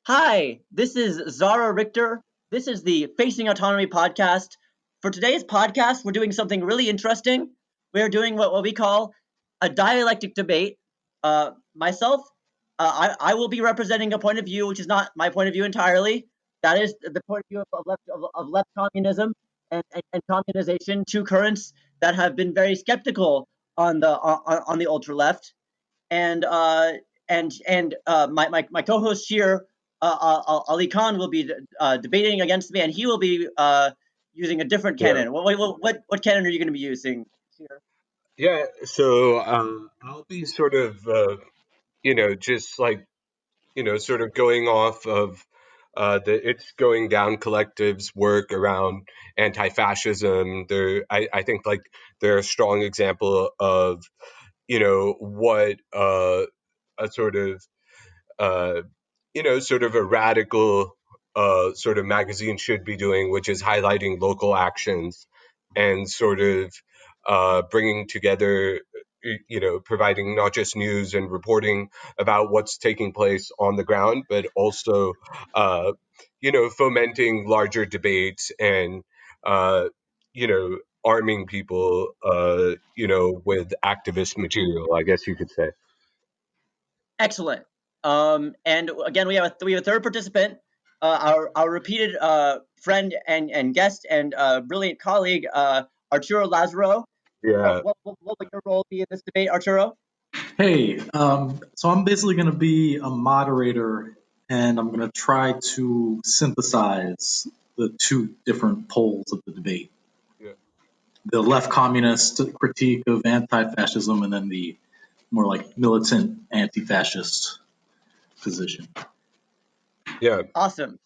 Hi, this is Zara Richter. This is the Facing Autonomy podcast. For today's podcast, we're doing something really interesting. We're doing what we call a dialectic debate. Myself, I will be representing a point of view which is not my point of view entirely. That is the point of view of left communism and communization, two currents that have been very skeptical on the ultra left. And my co-host here, Ali Khan, will be debating against me, and he will be using a different Yeah. canon. What canon are you going to be using here? Yeah, so I'll be sort of, just like, sort of going off of the It's Going Down collective's work around anti-fascism. I think like they're a strong example of, what a sort of, uh, sort of a radical sort of magazine should be doing, which is highlighting local actions and sort of bringing together, providing not just news and reporting about what's taking place on the ground, but also, fomenting larger debates and, arming people, with activist material, I guess you could say. Excellent. And again, we have a third participant, our repeated friend and guest and brilliant colleague, Arturo Lazaro. Yeah. What would your role be in this debate, Arturo? Hey, so I'm basically going to be a moderator, and I'm going to try to synthesize the two different poles of the debate. Yeah. The left communist critique of anti-fascism, and then the more like militant anti-fascist position. Yeah. Awesome.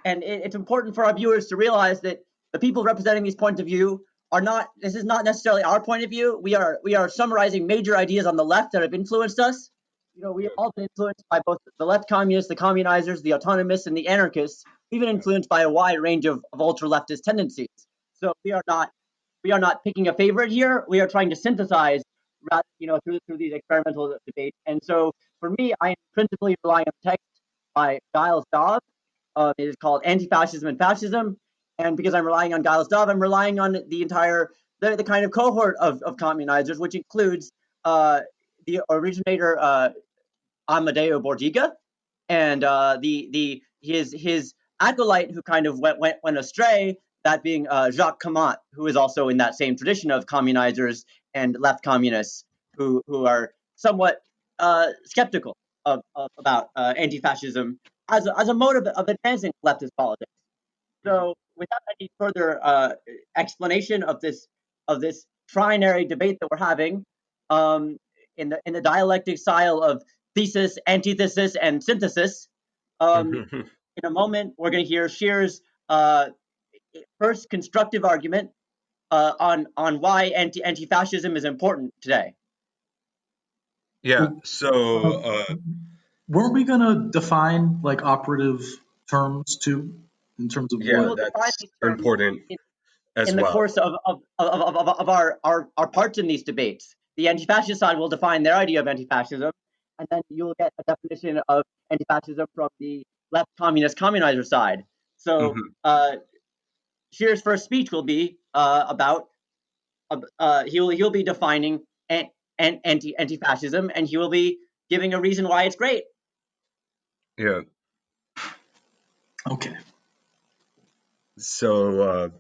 And it's important for our viewers to realize that the people representing these points of view are not. This is not necessarily our point of view. We are summarizing major ideas on the left that have influenced us. We have all been influenced by both the left communists, the communizers, the autonomists, and the anarchists. We've been influenced by a wide range of ultra leftist tendencies. So we are not picking a favorite here. We are trying to synthesize, through these experimental debates. And so for me, I am principally relying on text by Giles Dobb. It is called Antifascism and Fascism. And because I'm relying on Giles Dove, I'm relying on the kind of cohort of communizers, which includes the originator Amadeo Bordiga and his acolyte who kind of went astray, that being Jacques Camat, who is also in that same tradition of communizers and left communists who are somewhat skeptical about anti-fascism as a mode of advancing leftist politics. So, without any further explanation of this trinary debate that we're having, in the dialectic style of thesis, antithesis, and synthesis, in a moment we're going to hear Sher's first constructive argument on why anti-fascism is important today. Yeah. So, weren't we going to define like operative terms too, in terms of yeah, what? that's important as In the well. course of our parts in these debates. The anti-fascist side will define their idea of anti-fascism, and then you'll get a definition of anti-fascism from the left communist communizer side. So Sher's first speech will be about he'll be defining anti-fascism, and he will be giving a reason why it's great. Yeah. Okay. So,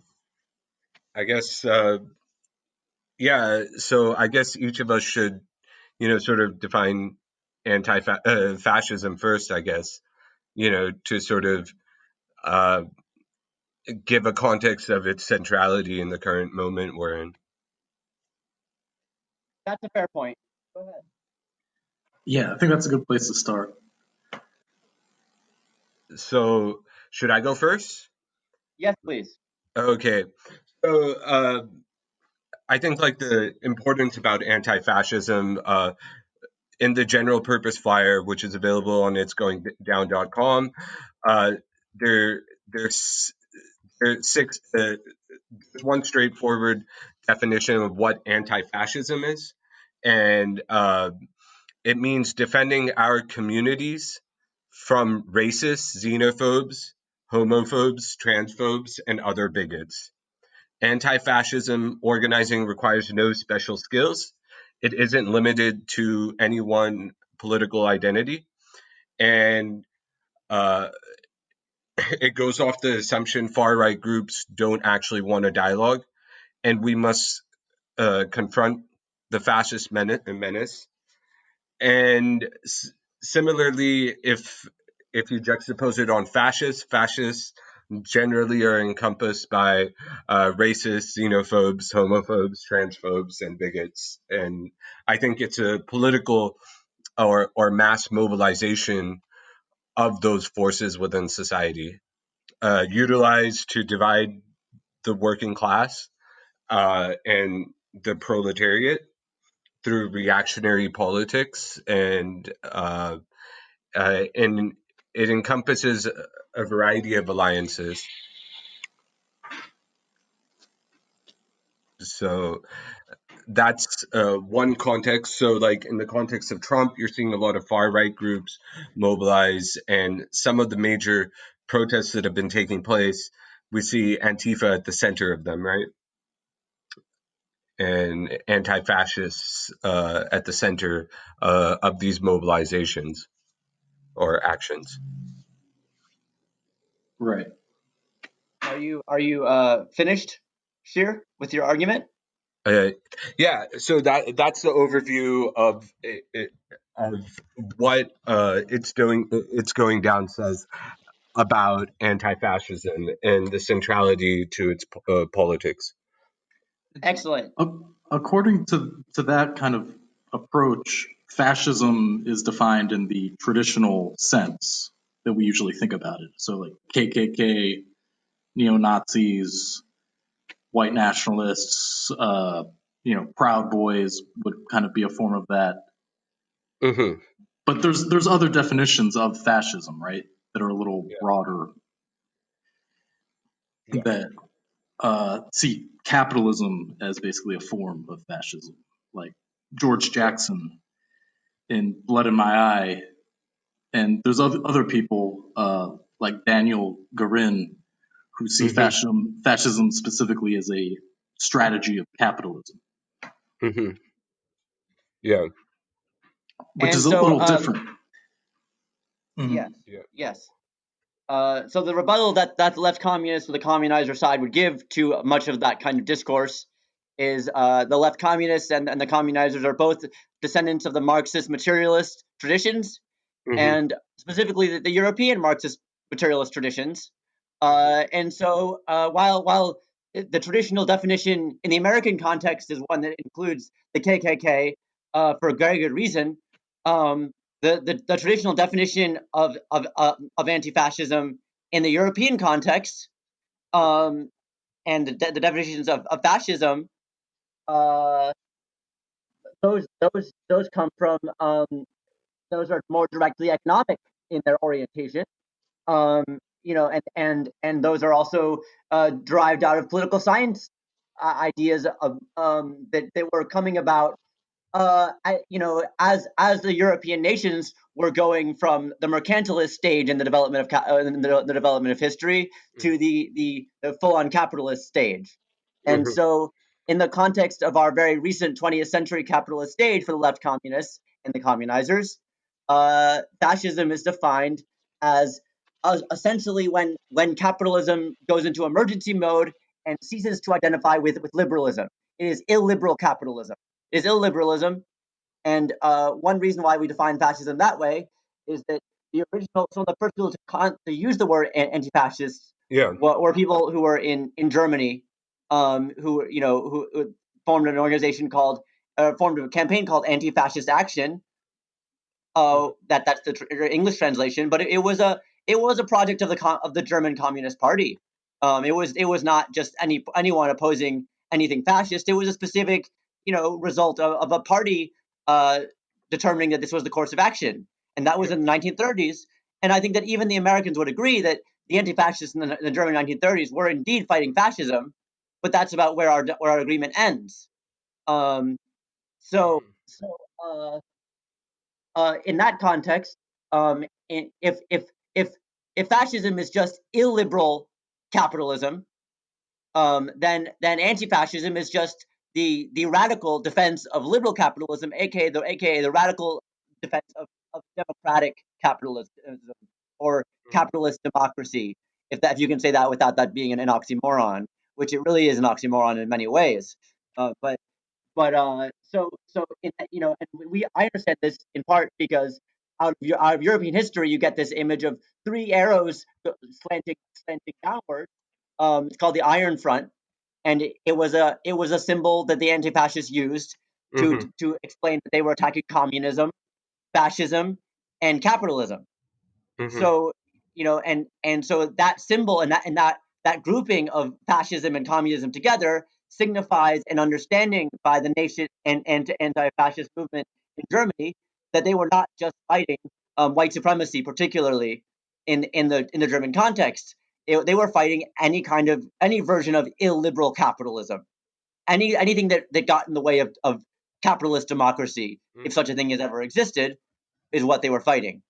I guess, so I guess each of us should, sort of define anti-fascism first, I guess, to sort of give a context of its centrality in the current moment we're in. That's a fair point. Go ahead. Yeah, I think that's a good place to start. So, should I go first? Yes, please. Okay. So, I think like the importance about anti-fascism, in the general purpose flyer, which is available on itsgoingdown.com, there's six. There's one straightforward definition of what anti-fascism is, and it means defending our communities from racists, xenophobes, homophobes, transphobes, and other bigots. Anti-fascism organizing requires no special skills. It isn't limited to any one political identity. And it goes off the assumption far-right groups don't actually want a dialogue, and we must confront the fascist menace. And similarly, if you juxtapose it on fascists generally are encompassed by racists, xenophobes, homophobes, transphobes, and bigots. And I think it's a political or mass mobilization of those forces within society, utilized to divide the working class and the proletariat through reactionary politics, and it encompasses a variety of alliances. So that's one context. So, like in the context of Trump, you're seeing a lot of far right groups mobilize, and some of the major protests that have been taking place, we see Antifa at the center of them, right? And anti-fascists at the center of these mobilizations or actions. Right. Are you finished, Sher, with your argument? Yeah, so that's the overview of what it's going down says about anti-fascism and the centrality to its politics. Excellent. According to that kind of approach, fascism is defined in the traditional sense that we usually think about it. So, like KKK, neo Nazis, white nationalists, Proud Boys would kind of be a form of that. Mm-hmm. But there's other definitions of fascism, right, that are a little broader. Yeah. That see capitalism as basically a form of fascism, like George Jackson in Blood in My Eye, and there's other people like Daniel Guerin who see fascism specifically as a strategy of capitalism. Mm-hmm. Yeah. Which And is a so, little different. Yes. Yeah. Yes. So the rebuttal that the left communist or the communizer side would give to much of that kind of discourse is the left communists and the communizers are both descendants of the Marxist materialist traditions, and specifically the European Marxist materialist traditions. And so while the traditional definition in the American context is one that includes the KKK for a very good reason, the traditional definition of anti-fascism in the European context, and the definitions of fascism, those come from those are more directly economic in their orientation, and those are also derived out of political science ideas of that were coming about as the European nations were going from the mercantilist stage in the development of the development of history to the full-on capitalist stage, and so in the context of our very recent 20th century capitalist stage for the left communists and the communizers, fascism is defined as essentially when capitalism goes into emergency mode and ceases to identify with liberalism. It is illiberal capitalism. It is illiberalism, and one reason why we define fascism that way is that the first people to use the word anti-fascist were people who were in Germany, who formed an organization formed a campaign called Anti-Fascist Action. That's the English translation, but it was a project of the German Communist Party. It was not just anyone opposing anything fascist. It was a specific result of a party determining that this was the course of action, and that was in the 1930s. And I think that even the Americans would agree that the anti-fascists in the German 1930s were indeed fighting fascism, but that's about where our agreement ends. So in that context, if fascism is just illiberal capitalism, then anti-fascism is just the radical defense of liberal capitalism, aka the radical defense of democratic capitalism or capitalist democracy, if you can say that without that being an oxymoron, which it really is an oxymoron in many ways. So and I understand this in part because out of European history, you get this image of three arrows slanting downward. It's called the Iron Front, and it was a symbol that the anti-fascists used to Mm-hmm. to explain that they were attacking communism, fascism, and capitalism. Mm-hmm. So and so that symbol and that grouping of fascism and communism together signifies an understanding by the nation and anti-fascist movement in Germany that they were not just fighting white supremacy, particularly in the German context. They were fighting any version of illiberal capitalism, anything that got in the way of capitalist democracy, if such a thing has ever existed, is what they were fighting.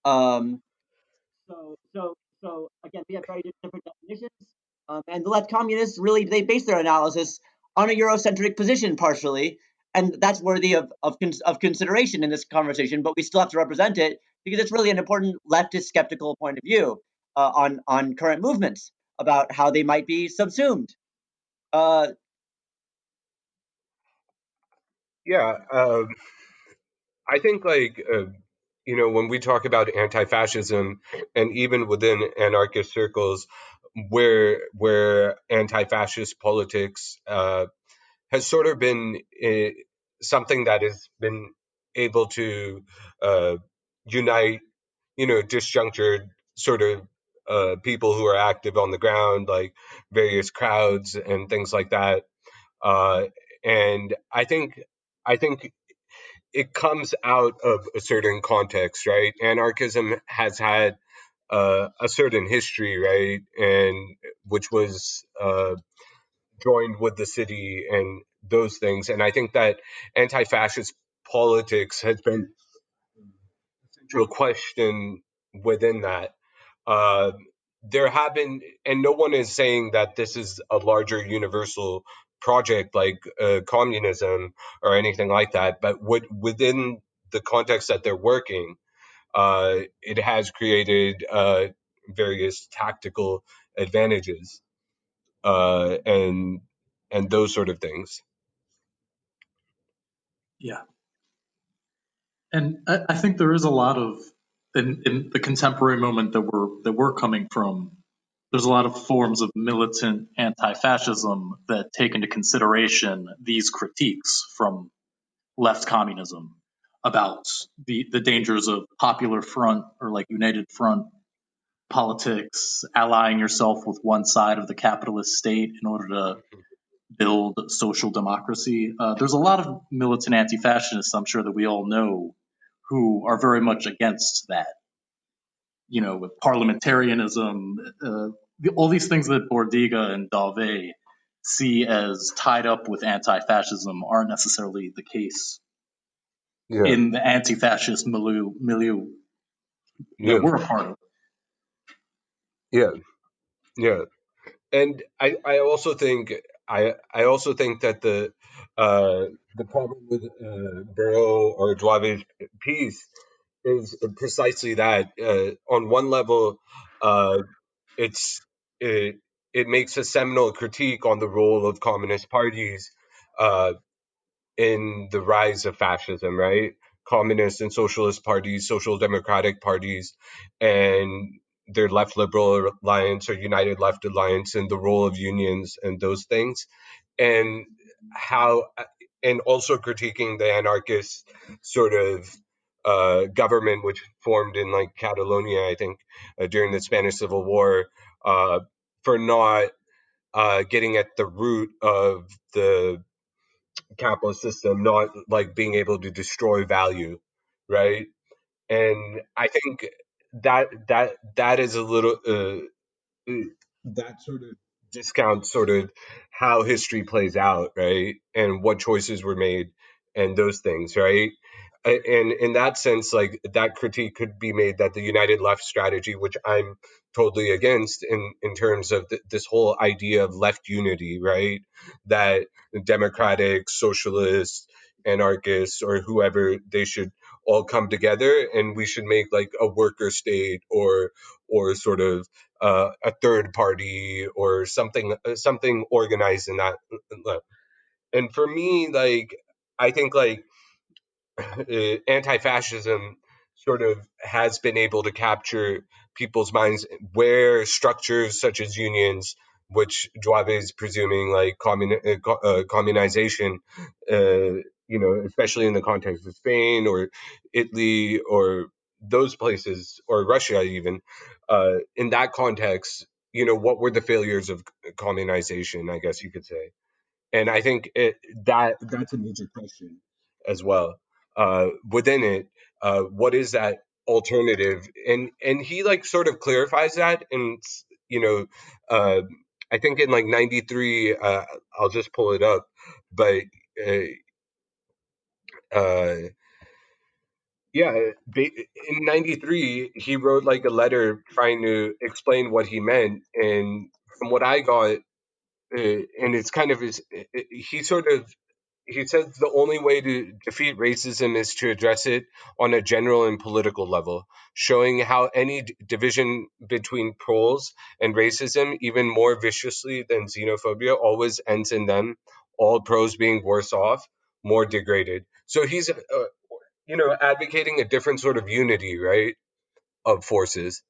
Um, so again, we have very different definitions, and the left communists really they base their analysis on a Eurocentric position partially, and that's worthy of consideration in this conversation. But we still have to represent it because it's really an important leftist skeptical point of view on current movements about how they might be subsumed. Uh, Yeah. I think when we talk about anti-fascism, and even within anarchist circles, where anti-fascist politics has sort of been something that has been able to uh, unite, disjunctured sort of people who are active on the ground, like various crowds and things like that. Uh, and I think it comes out of a certain context, right? Anarchism has had a certain history, right, and which was joined with the city and those things. And I think that anti-fascist politics has been a central question within that. Uh, there have been, and no one is saying that this is a larger universal project like communism or anything like that, but within the context that they're working, it has created various tactical advantages and those sort of things. Yeah. And I think there is a lot of in the contemporary moment that we're coming from. There's a lot of forms of militant anti-fascism that take into consideration these critiques from left communism about the dangers of popular front or like united front politics, allying yourself with one side of the capitalist state in order to build social democracy. There's a lot of militant anti-fascists, I'm sure that we all know, who are very much against that. With parliamentarianism, all these things that Bordiga and Dalve see as tied up with anti-fascism aren't necessarily the case Yeah, in the anti-fascist milieu that yeah, we're a part of. yeah, yeah. And I also think that the problem with Barrow or Dwave's piece is precisely that. On one level, uh, it's it makes a seminal critique on the role of communist parties uh, in the rise of fascism, right? Communist and socialist parties, social democratic parties, and their left liberal alliance or united left alliance, and the role of unions and those things, and how, and also critiquing the anarchist sort of government which formed in like Catalonia, I think, during the Spanish Civil War, uh, for not getting at the root of the capitalist system, not like being able to destroy value, right? And I think that is a little that sort of discounts sort of how history plays out, right? And what choices were made and those things, right? and in that sense, like that critique could be made that the united left strategy, which I'm totally against in terms of this whole idea of left unity, right? That democratic, socialist, anarchists, or whoever, they should all come together, and we should make like a worker state, or sort of a third party, or something organized in that. And for me, like, I think like anti-fascism sort of has been able to capture people's minds, where structures such as unions, which Joab is presuming like communization, especially in the context of Spain or Italy or those places, or Russia even, in that context, what were the failures of communization, I guess you could say. And I think that's a major question as well. Within it, what is that alternative? And he like sort of clarifies that, and you know, uh, I think in like '93, I'll just pull it up, but uh, uh, yeah, in '93 he wrote like a letter trying to explain what he meant, and from what I got, and it's kind of he sort of he says the only way to defeat racism is to address it on a general and political level, showing how any division between proles and racism, even more viciously than xenophobia, always ends in them, all pros being worse off, more degraded. So he's, advocating a different sort of unity, right, of forces.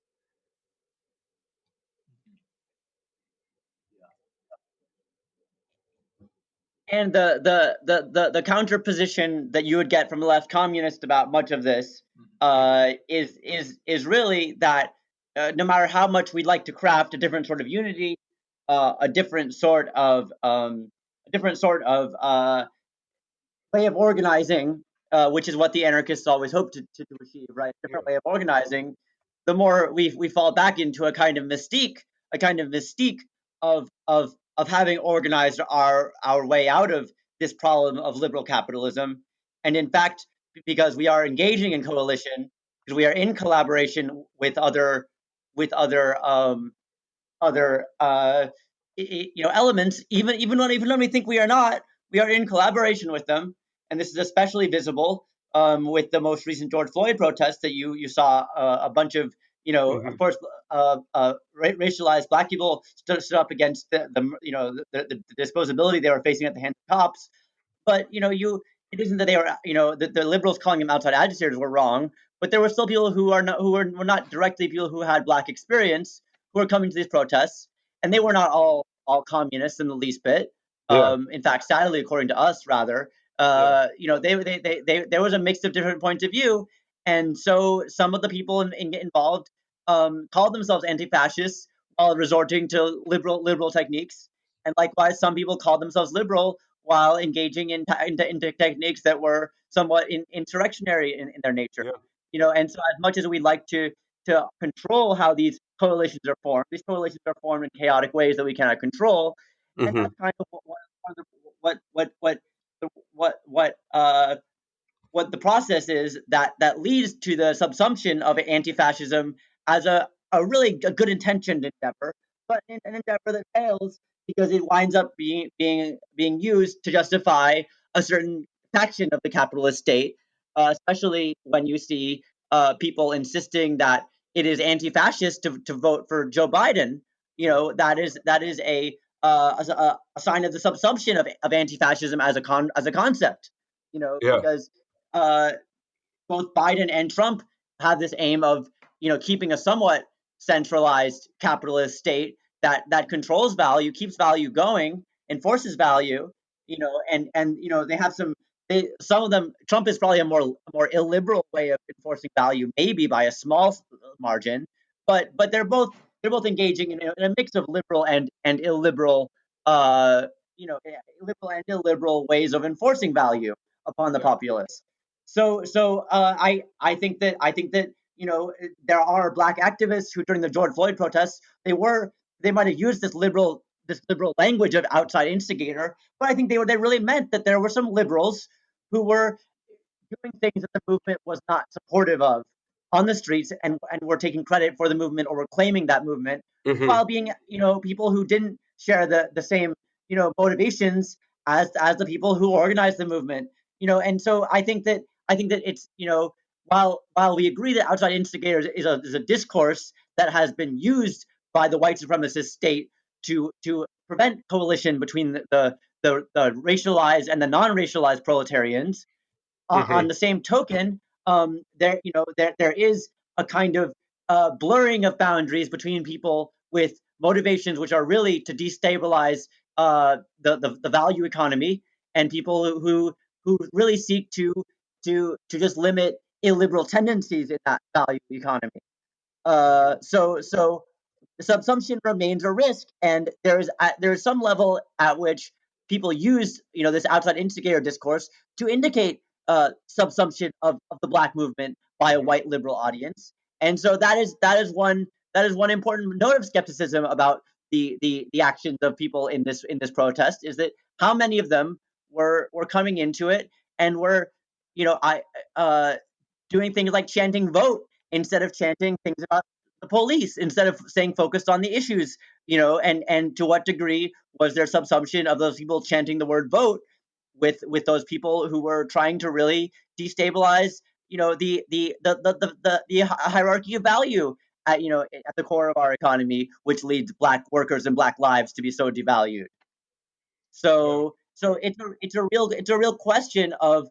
And the counter position that you would get from a left communist about much of this is really that no matter how much we'd like to craft a different sort of unity, a different sort of way of organizing, which is what the anarchists always hope to achieve, right? Different way of organizing. The more we fall back into a kind of mystique of having organized our way out of this problem of liberal capitalism, and in fact, because we are engaging in coalition, because we are in collaboration with other elements, even when we think we are not, we are in collaboration with them, and this is especially visible with the most recent George Floyd protests that you saw a bunch of of Hmm. course racialized black people stood up against the disposability they were facing at the hands of cops. But it isn't that they were the liberals calling them outside agitators were wrong, but there were still people were not directly people who had black experience who were coming to these protests, and they were not all communists in the least bit. Yeah, In fact, sadly, according to us, rather, yeah, there was a mix of different points of view, and so some of the people involved called themselves anti-fascists while resorting to liberal techniques, and likewise, some people called themselves liberal while engaging into techniques that were somewhat insurrectionary in their nature. yeah. And so as much as we'd like to control how these coalitions are formed, these coalitions are formed in chaotic ways that we cannot control, and Hmm. that's kind of what the process is that leads to the subsumption of anti-fascism as a really good intentioned endeavor, but an endeavor that fails because it winds up being used to justify a certain faction of the capitalist state, especially when you see people insisting that it is anti-fascist to vote for Joe Biden. That is a sign of the subsumption of anti-fascism as a concept. Yeah. Because uh, both Biden and Trump have this aim of keeping a somewhat centralized capitalist state that controls value, keeps value going, enforces value. And they have some of them. Trump is probably a more illiberal way of enforcing value, maybe by a small margin, but they're both engaging in a mix of liberal and illiberal, uh, liberal and illiberal ways of enforcing value upon the Yeah. populace. So I think that there are black activists who during the George Floyd protests they might have used this liberal language of outside instigator, but I think they really meant that there were some liberals who were doing things that the movement was not supportive of on the streets, and were taking credit for the movement or were claiming that movement, Hmm. while being, people who didn't share the same, motivations as the people who organized the movement. And so I think that it's, while we agree that outside instigators is a discourse that has been used by the white supremacist state to prevent coalition between the racialized and the non-racialized proletarians. Hmm. On the same token, there is a kind of blurring of boundaries between people with motivations which are really to destabilize the value economy, and people who really seek to just limit illiberal tendencies in that value economy. So the subsumption remains a risk, and there's some level at which people use, this outside instigator discourse to indicate subsumption of the Black movement by a white liberal audience. And so that is one important note of skepticism about the actions of people in this protest, is that how many of them were coming into it and were, I doing things like chanting "vote" instead of chanting things about the police, instead of staying focused on the issues. And to what degree was there subsumption of those people chanting the word "vote" with those people who were trying to really destabilize, the hierarchy of value at the core of our economy, which leads Black workers and Black lives to be so devalued. Yeah. So it's a real question of,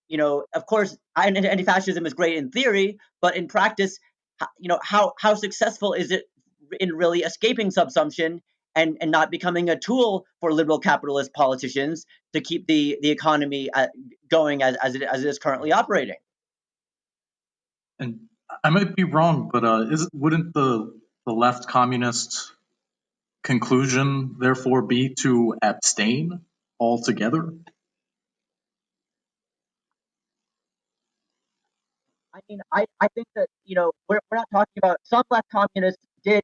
of course, anti-fascism is great in theory, but in practice, how successful is it in really escaping subsumption and not becoming a tool for liberal capitalist politicians to keep the economy going as it is currently operating? And I might be wrong, but wouldn't the left communist conclusion therefore be to abstain altogether? I mean, I think that, we're not talking about, some left communists did,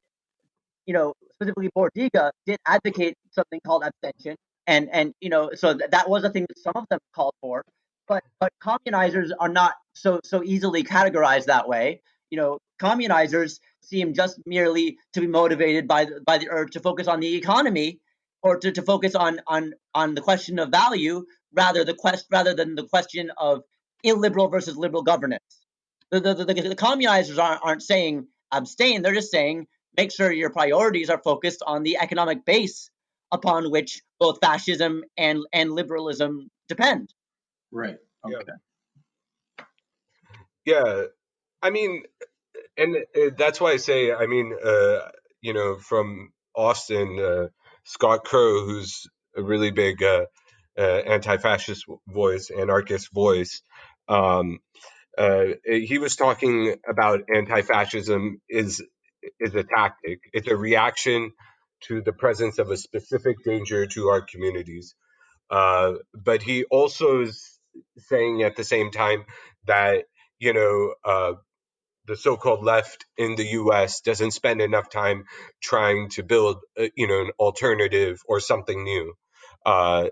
specifically Bordiga, did advocate something called abstention, and so that was a thing that some of them called for. But communizers are not so easily categorized that way. Communizers seem just merely to be motivated by the urge to focus on the economy, or to focus on the question of value, rather than the question of illiberal versus liberal governance. The communizers aren't saying abstain; they're just saying make sure your priorities are focused on the economic base upon which both fascism and liberalism depend. Right. Yeah. Okay. Yeah. I mean, and that's why I say, I mean, from Austin, Scott Crow, who's a really big anti-fascist voice, anarchist voice, um, he was talking about anti-fascism is a tactic. It's a reaction to the presence of a specific danger to our communities. But he also is saying at the same time that, you know, the so-called left in the U.S. doesn't spend enough time trying to build, an alternative or something new. Uh,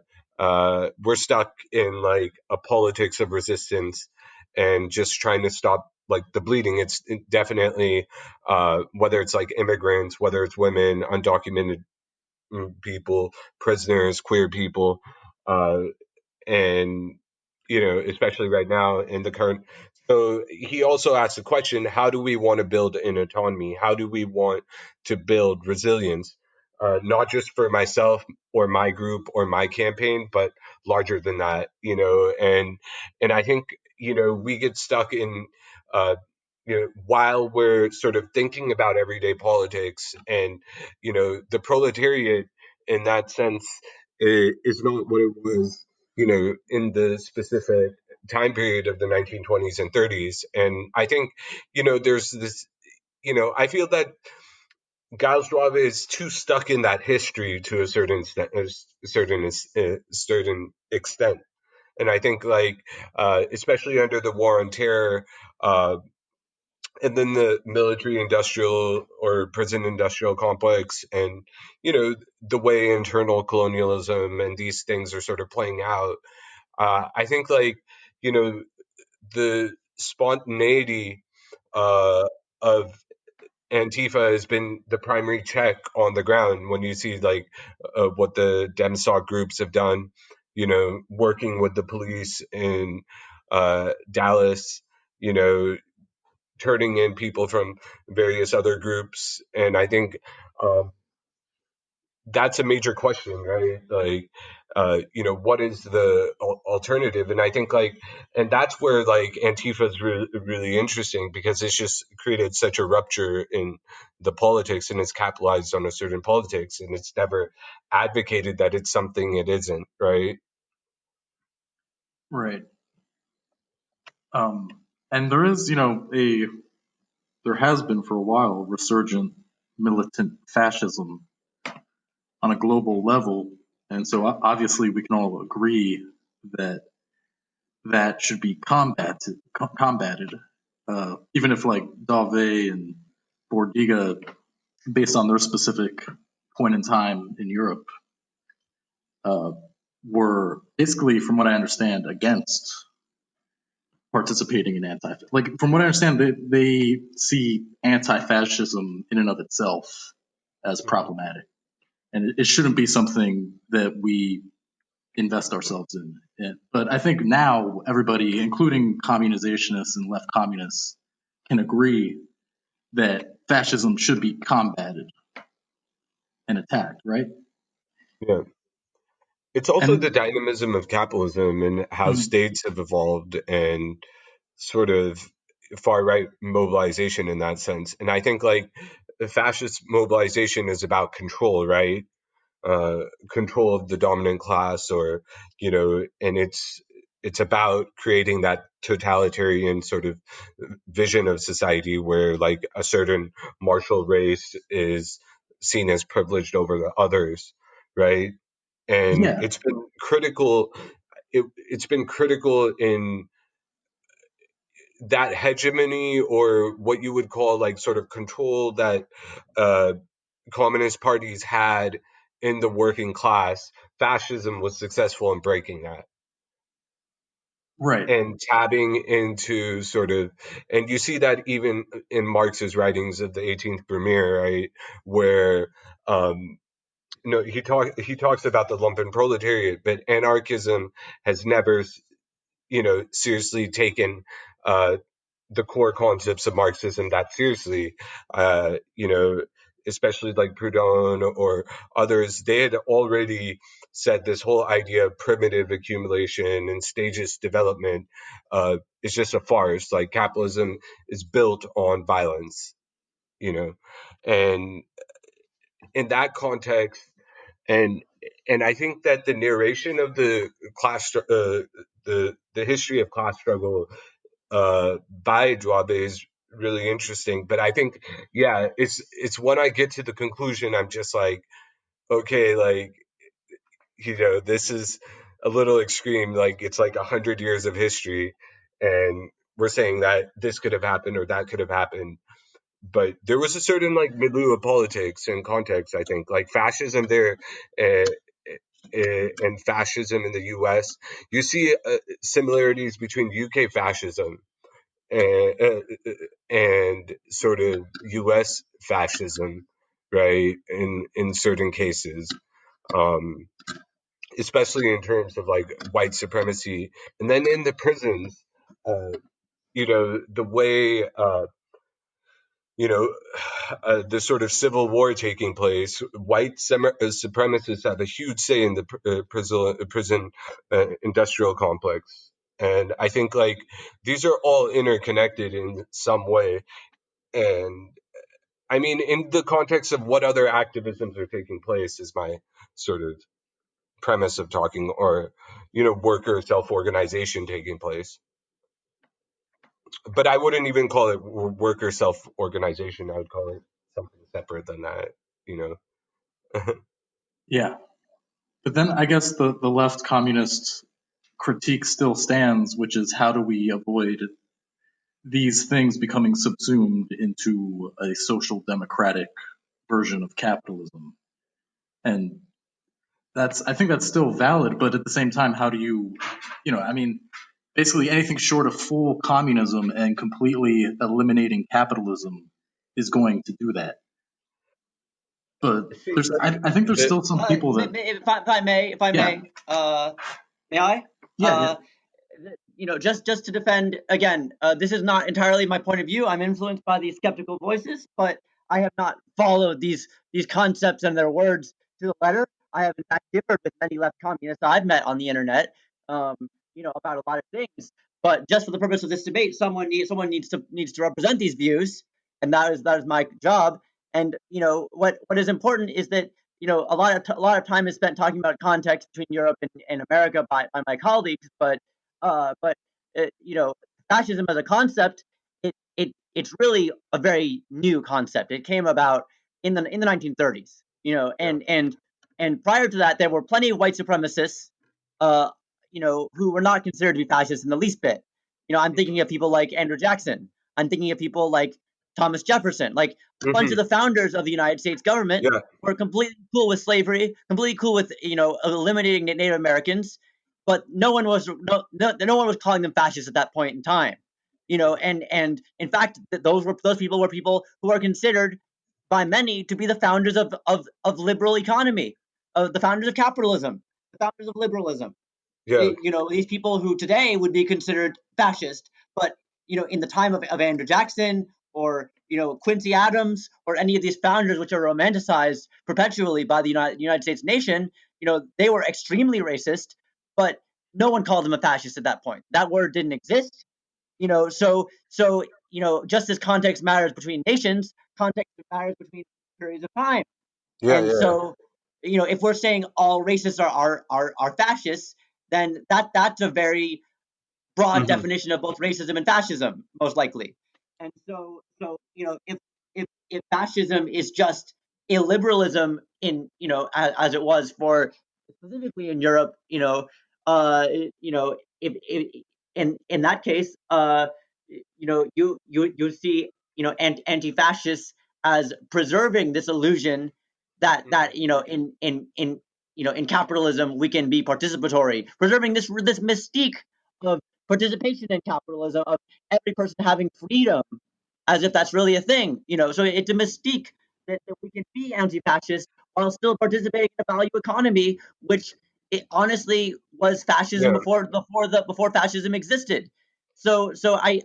we're stuck in like a politics of resistance and just trying to stop like the bleeding. It's definitely whether it's like immigrants, whether it's women, undocumented people, prisoners, queer people. Uh, and especially right now in the current. So he also asked the question: how do we want to build an autonomy? How do we want to build resilience, not just for myself or my group or my campaign, but larger than that? And I think we get stuck in while we're sort of thinking about everyday politics, and the proletariat in that sense is not what it was in the specific time period of the 1920s and 30s. And I think, there's this, I feel that Giles Schwab is too stuck in that history to a certain extent. And I think, like, especially under the war on terror, and then the military industrial or prison industrial complex, and the way internal colonialism and these things are sort of playing out. I think, like, you know the spontaneity of Antifa has been the primary check on the ground when you see like what the Demstock groups have done, working with the police in Dallas, turning in people from various other groups. And I think that's a major question, right? Like, what is the alternative? And I think and that's where Antifa is really interesting, because it's just created such a rupture in the politics, and it's capitalized on a certain politics, and it's never advocated that it's something it isn't, right? Right. And there is, there has been for a while resurgent militant fascism on a global level. And so obviously we can all agree that that should be combated. Even if Dave and Bordiga, based on their specific point in time in Europe, were basically, from what I understand, against participating in from what I understand, they see anti-fascism in and of itself as problematic, and it shouldn't be something that we invest ourselves in. But I think now everybody, including communizationists and left communists, can agree that fascism should be combated and attacked, right? Yeah. It's also the And dynamism of capitalism and how states have evolved, and sort of far right mobilization in that sense. And I think the fascist mobilization is about control, right? Control of the dominant class, or and it's about creating that totalitarian sort of vision of society where a certain martial race is seen as privileged over the others, right? And yeah, it's been critical. It's been critical in that hegemony, or what you would call sort of control that uh, communist parties had in the working class. Fascism was successful in breaking that right. and tapping into and you see that even in Marx's writings of the 18th Brumaire, right, where he talks about the lumpen proletariat, but anarchism has never seriously taken the core concepts of Marxism that seriously. Especially like Proudhon or others, they had already said this whole idea of primitive accumulation and stages development is just a farce. Like capitalism is built on violence, and in that context, and I think that the narration of the the history of class struggle by Dwabe is really interesting. But I think, yeah, it's when I get to the conclusion, I'm just like, okay, this is a little extreme. Like it's like 100 years of history, and we're saying that this could have happened or that could have happened. But there was a certain milieu of politics and context. I think fascism there. Uh, and fascism in the U.S., you see similarities between UK fascism and sort of U.S. fascism, right? In certain cases, um, especially in terms of white supremacy, and then in the prisons, uh, the way you know, the sort of civil war taking place, white supremacists have a huge say in the prison industrial complex. And I think these are all interconnected in some way. And I mean, in the context of what other activisms are taking place is my sort of premise of talking, or, worker self-organization taking place. But I wouldn't even call it worker self-organization. I would call it something separate than that, you know. Yeah. But then I guess the left communist critique still stands, which is how do we avoid these things becoming subsumed into a social democratic version of capitalism? And I think that's still valid, but at the same time, how do you, I mean, basically anything short of full communism and completely eliminating capitalism is going to do that. But See, I think there's the still some people that, If I may, yeah, may I? yeah, yeah, Just to defend again, this is not entirely my point of view. I'm influenced by these skeptical voices, but I have not followed these concepts and their words to the letter. I have in fact differed with many left communists I've met on the internet, um, about a lot of things. But just for the purpose of this debate, someone needs to represent these views, and that is my job. And what is important is that a lot of time is spent talking about context between Europe and America by my colleagues, but fascism as a concept, it's really a very new concept. It came about in the 1930s, yeah. and prior to that, there were plenty of white supremacists, uh, who were not considered to be fascists in the least bit. I'm thinking of people like Andrew Jackson. I'm thinking of people like Thomas Jefferson. Like a bunch Hmm. of the founders of the United States government Yeah, were completely cool with slavery, completely cool with eliminating Native Americans, but no one was calling them fascists at that point in time. And in fact, those people were people who are considered by many to be the founders of liberal economy, of the founders of capitalism, the founders of liberalism. yeah, These people who today would be considered fascist, but in the time of Andrew Jackson, or Quincy Adams, or any of these founders which are romanticized perpetually by the United States nation, they were extremely racist, but no one called them a fascist at that point. That word didn't exist. Just as context matters between nations, context matters between periods of time. yeah, And yeah. so, if we're saying all racists are fascists, then that's a very broad hmm definition of both racism and fascism, most likely. And so if fascism is just illiberalism as it was for specifically in Europe, if in that case, you see anti-fascists as preserving this illusion that in capitalism we can be participatory, preserving this mystique of participation in capitalism, of every person having freedom, as if that's really a thing. So it's a mystique that we can be anti-fascist while still participating in a value economy, which it honestly was fascism Yeah. before fascism existed. So I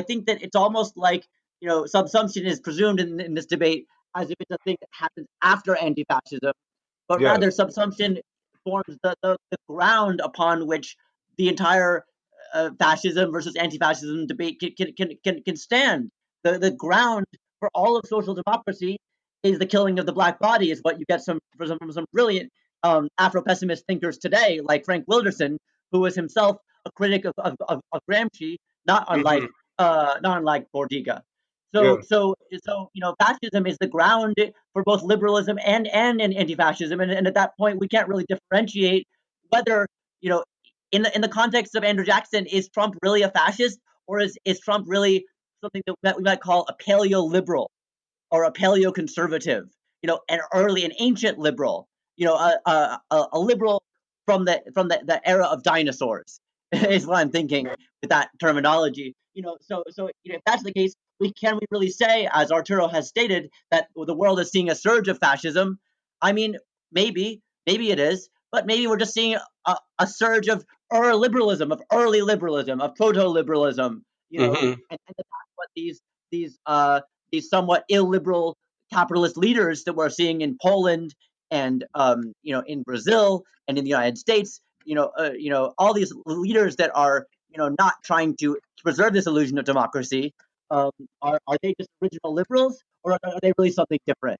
think that it's almost like subsumption is presumed in this debate as if it's a thing that happens after anti-fascism, but Yeah, rather subsumption forms the ground upon which the entire fascism versus anti-fascism debate can stand. The ground for all of social democracy is the killing of the black body, is what you get from some brilliant Afro-pessimist thinkers today, like Frank Wilderson, who was himself a critic of Gramsci, not unlike hmm, Bordiga. yeah, Fascism is the ground for both liberalism and anti-fascism, and at that point we can't really differentiate whether you know in the context of Andrew Jackson, is Trump really a fascist, or is Trump really something that we might call a paleo liberal or a paleo conservative, an ancient liberal, a liberal from the era of dinosaurs is what I'm thinking with that terminology. If that's the case, we really say, as Arturo has stated, that the world is seeing a surge of fascism? I mean, maybe it is, but maybe we're just seeing a surge of early liberalism, of proto-liberalism, hmm, and that's what these somewhat illiberal capitalist leaders that we're seeing in Poland and in Brazil and in the United States, all these leaders that are not trying to preserve this illusion of democracy, are they just original liberals, or are they really something different?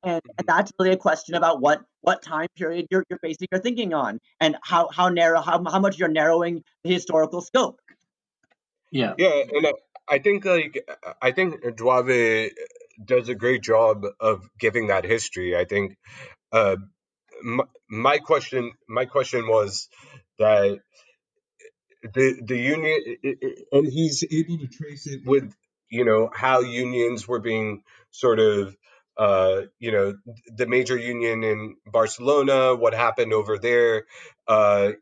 And that's really a question about what time period you're basing your thinking on, and how narrow, how much you're narrowing the historical scope. yeah, yeah. And I think Duave does a great job of giving that history. I think uh, my question was that the union, and he's able to trace it with how unions were being sort of you know, the major union in Barcelona, what happened over there,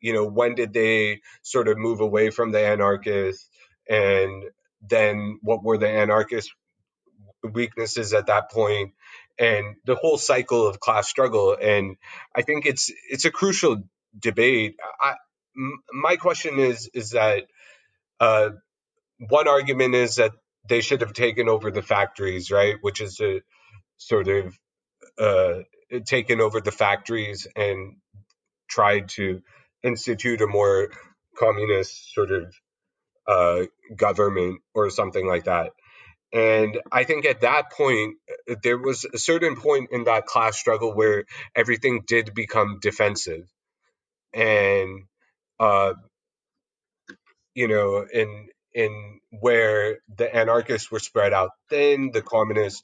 you know, when did they sort of move away from the anarchists, and then what were the anarchist weaknesses at that point, and the whole cycle of class struggle. And I think it's a crucial debate. My question is that uh, one argument is that they should have taken over the factories, right? Which is a sort of uh, taken over the factories and tried to institute a more communist sort of uh, government or something like that. And I think at that point, there was a certain point in that class struggle where everything did become defensive. And uh, you know, in where the anarchists were spread out thin, the communists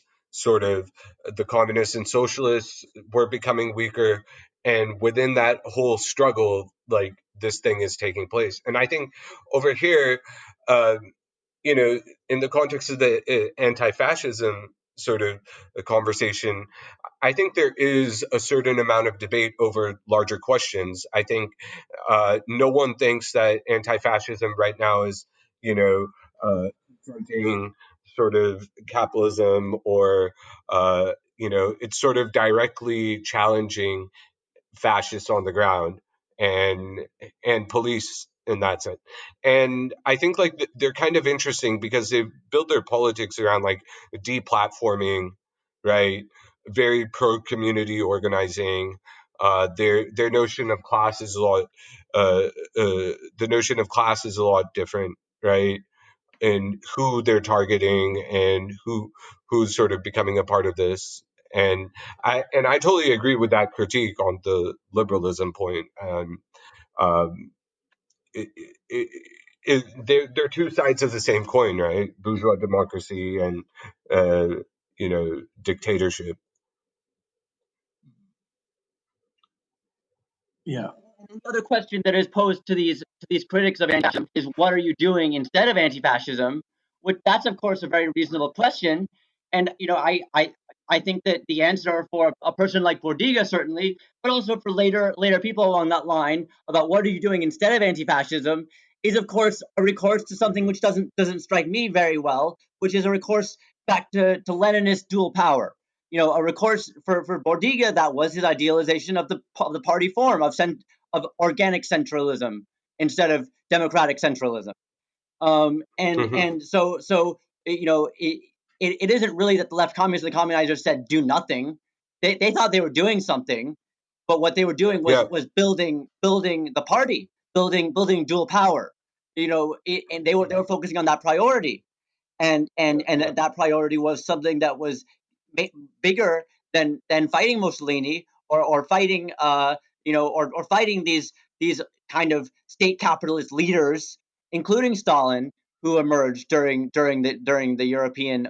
and socialists were becoming weaker, and within that whole struggle, like this thing is taking place. And I think over here, uh, you know, in the context of the anti-fascism sort of conversation, I think there is a certain amount of debate over larger questions. I think no one thinks that anti-fascism right now is, you know, confronting sort of capitalism, or you know, it's sort of directly challenging fascists on the ground, and police in that sense. And I think like they're kind of interesting because they build their politics around like deplatforming, right? Very pro community organizing. Their notion of class is a lot. The notion of class is a lot different, right? And who they're targeting, and who's sort of becoming a part of this. And I totally agree with that critique on the liberalism point. Um, it, it, they're two sides of the same coin, right? Bourgeois democracy and you know, dictatorship. Yeah. Another question that is posed to these critics of anti-fascism is, what are you doing instead of anti-fascism? Which, that's of course a very reasonable question, and you know, I think that the answer for a person like Bordiga certainly, but also for later people along that line about what are you doing instead of anti-fascism, is of course a recourse to something which doesn't strike me very well, which is a recourse back to Leninist dual power. You know, a recourse for Bordiga, that was his idealization of the party form of organic centralism instead of democratic centralism. Hmm. And so you know, it isn't really that the left communists and the communizers said do nothing. They thought they were doing something, but what they were doing Yeah, was building the party, building dual power. You know, and they were focusing on that priority, and yeah, that priority was something that was bigger than fighting Mussolini, or fighting you know, or fighting these kind of state capitalist leaders, including Stalin, who emerged during the European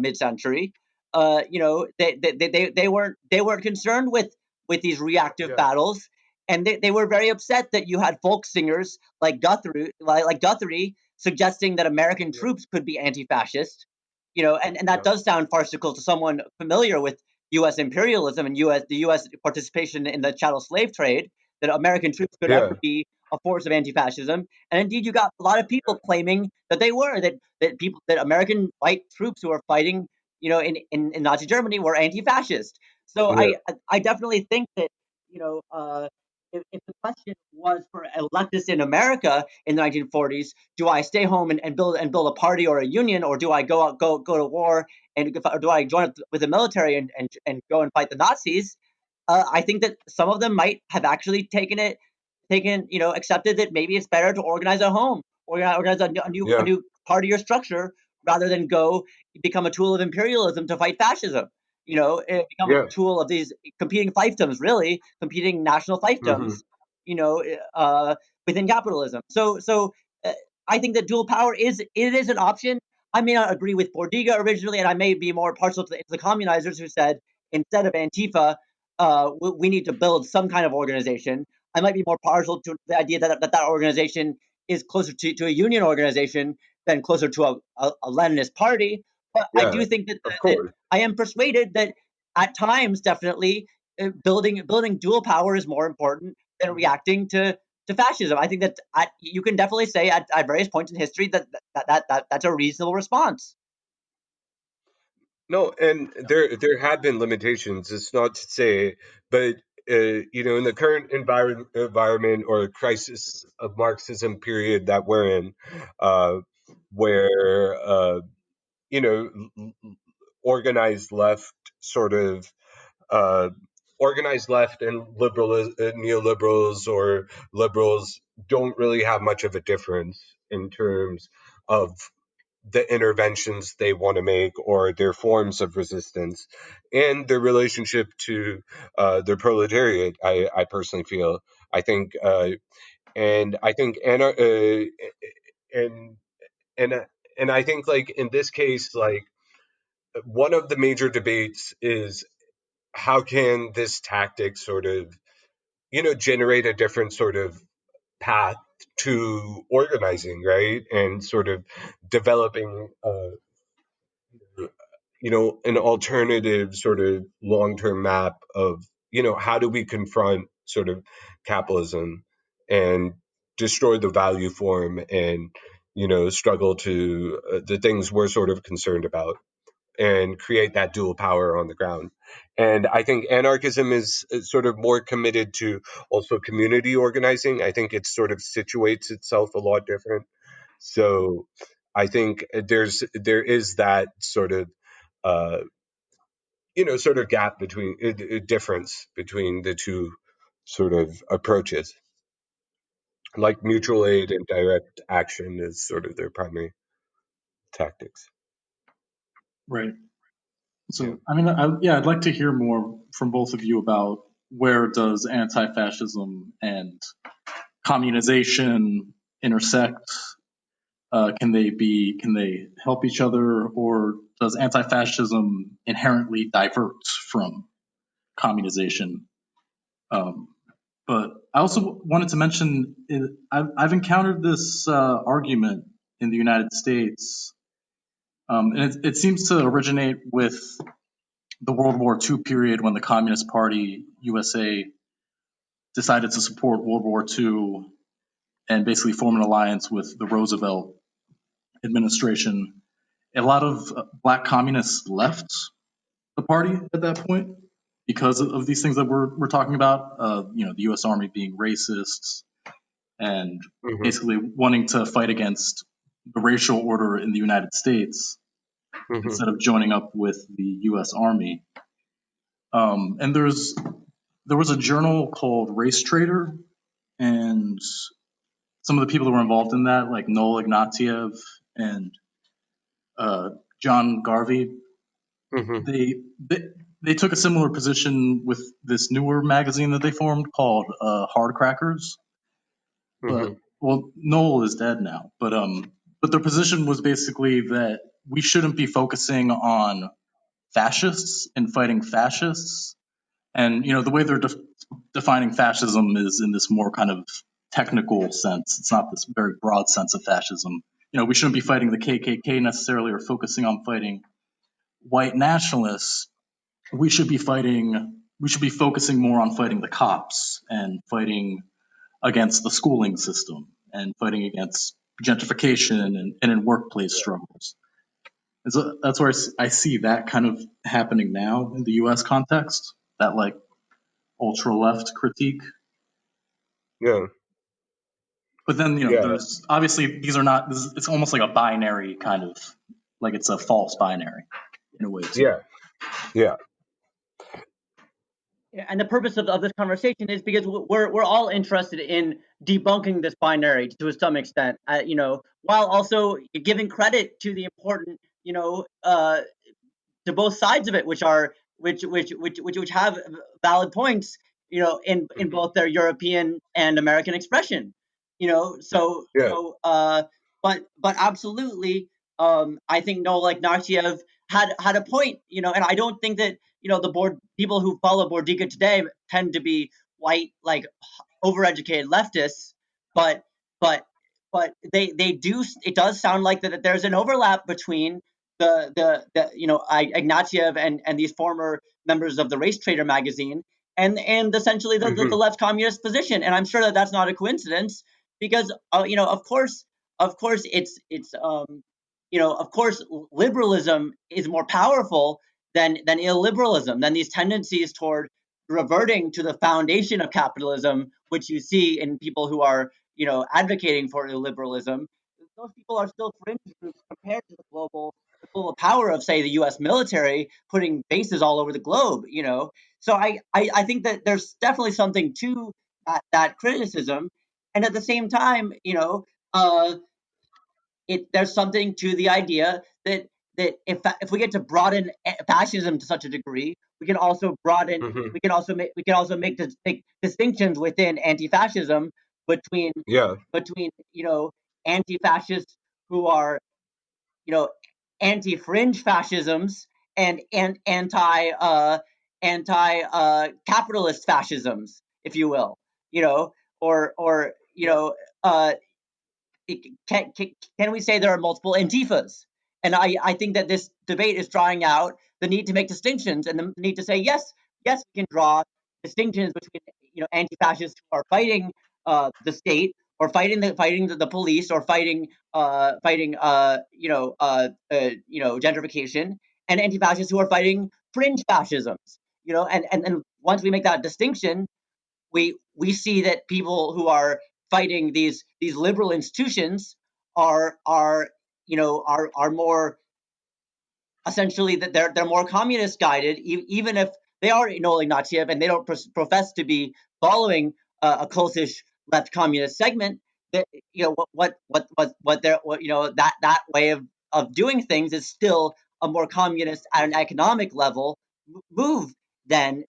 mid-century. You know, they weren't concerned with these reactive yeah, battles, and they were very upset that you had folk singers like Guthrie suggesting that American yeah, troops could be anti-fascist. You know, and that yeah, does sound farcical to someone familiar with U.S. imperialism and the U.S. participation in the chattel slave trade, that American troops could ever yeah, be a force of anti-fascism. And indeed, you got a lot of people claiming that they were, that American white troops who were fighting, you know, in Nazi Germany were anti-fascist. So yeah, I definitely think that, you know, if the question was for leftists in America in the 1940s, do I stay home and build a party or a union, or do I go to war, or do I join up with the military and go and fight the Nazis? I think that some of them might have actually you know, accepted that maybe it's better to organize at home, organize a yeah, new party or structure, rather than go become a tool of imperialism to fight fascism. You know, become a yeah. tool of these competing fiefdoms, really competing national Hmm. fiefdoms. You know, within capitalism. Uh, I think that dual power is an option. I may not agree with Bordiga originally, and I may be more partial to the communizers who said instead of Antifa, we need to build some kind of organization. I might be more partial to the idea that organization is closer to a union organization than closer to a Leninist party. But I Yeah, do think that, of that course. I am persuaded that at times, definitely, building dual power is more important than reacting to fascism. I think that you can definitely say at various points in history that's a reasonable response. No, and there have been limitations. It's not to say, but in the current environment or crisis of Marxism period that we're in, where you know organized left sort of uh, organized left and neoliberals or liberals don't really have much of a difference in terms of the interventions they want to make or their forms of resistance and their relationship to their proletariat. I personally feel. I think, and I think, and and and I think, like in this case, like one of the major debates is how can this tactic sort of generate a different sort of path to organizing, right, and sort of developing an alternative sort of long-term map of how do we confront sort of capitalism and destroy the value form and struggle to the things we're sort of concerned about and create that dual power on the ground. And I think anarchism is sort of more committed to also community organizing. I think it sort of situates itself a lot different. So I think there is that sort of uh, sort of gap between difference between the two sort of approaches. Like mutual aid and direct action is sort of their primary tactics. Right. Yeah. So, I mean, I'd like to hear more from both of you about where does anti-fascism and communization intersect? Can they help each other, or does anti-fascism inherently divert from communization? Um, but I also wanted to mention I've encountered this argument in the United States, and it seems to originate with the World War II period when the Communist Party USA decided to support World War II and basically form an alliance with the Roosevelt administration. A lot of black communists left the party at that point because of these things that we're talking about. The U.S. Army being racist and Hmm. basically wanting to fight against the racial order in the United States Hmm. instead of joining up with the U.S. Army. And there was a journal called Race Trader, and some of the people that were involved in that, like Noel Ignatieff and John Garvey, Hmm. they, they they took a similar position with this newer magazine that they formed called Hard Crackers. But Hmm. well, Noel is dead now. But their position was basically that we shouldn't be focusing on fascists and fighting fascists. And the way they're defining fascism is in this more kind of technical sense. It's not this very broad sense of fascism. We shouldn't be fighting the KKK necessarily or focusing on fighting white nationalists. We should be focusing more on fighting the cops and fighting against the schooling system and fighting against gentrification and in workplace struggles. And so that's where I see that kind of happening now in the U.S. context, that like ultra left critique. Yeah. But then, Yeah. there's obviously these are not, it's almost like a binary kind of, like it's a false binary in a way too. Yeah. Yeah. And the purpose of this conversation is because we're all interested in debunking this binary to some extent, while also giving credit to the important, to both sides of it, which have valid points, in Hmm. both their European and American expression, Yeah. but absolutely, I think Noel Ignatieff had a point, and I don't think that the board people who follow Bourdieu today tend to be white, like overeducated leftists, but but they do. It does sound like that there's an overlap between Ignatieff and these former members of the Race Trader magazine, and essentially the left communist position. And I'm sure that that's not a coincidence, because of course of course liberalism is more powerful than illiberalism, than these tendencies toward reverting to the foundation of capitalism, which you see in people who are advocating for illiberalism. Those people are still fringe groups compared to the global power of, say, the U.S. military putting bases all over the globe. So I think that there's definitely something to that criticism, and at the same time, uh, there's something to the idea that if we get to broaden fascism to such a degree, we can also broaden Hmm. we can also make distinctions within anti-fascism between Yeah. anti-fascists who are anti-fringe fascisms and anti capitalist fascisms, if you will, or uh, can we say there are multiple Antifas? And I think that this debate is drawing out the need to make distinctions, and the need to say, yes, we can draw distinctions between anti-fascists who are fighting the state, or fighting the police, or fighting gentrification, and anti-fascists who are fighting fringe fascisms. And once we make that distinction, we see that people who are fighting these liberal institutions are more, essentially, that they're more communist guided, even if they are no Ignatieff and they don't profess to be following a cultish left communist segment. That that way of doing things is still a more communist at an economic level move than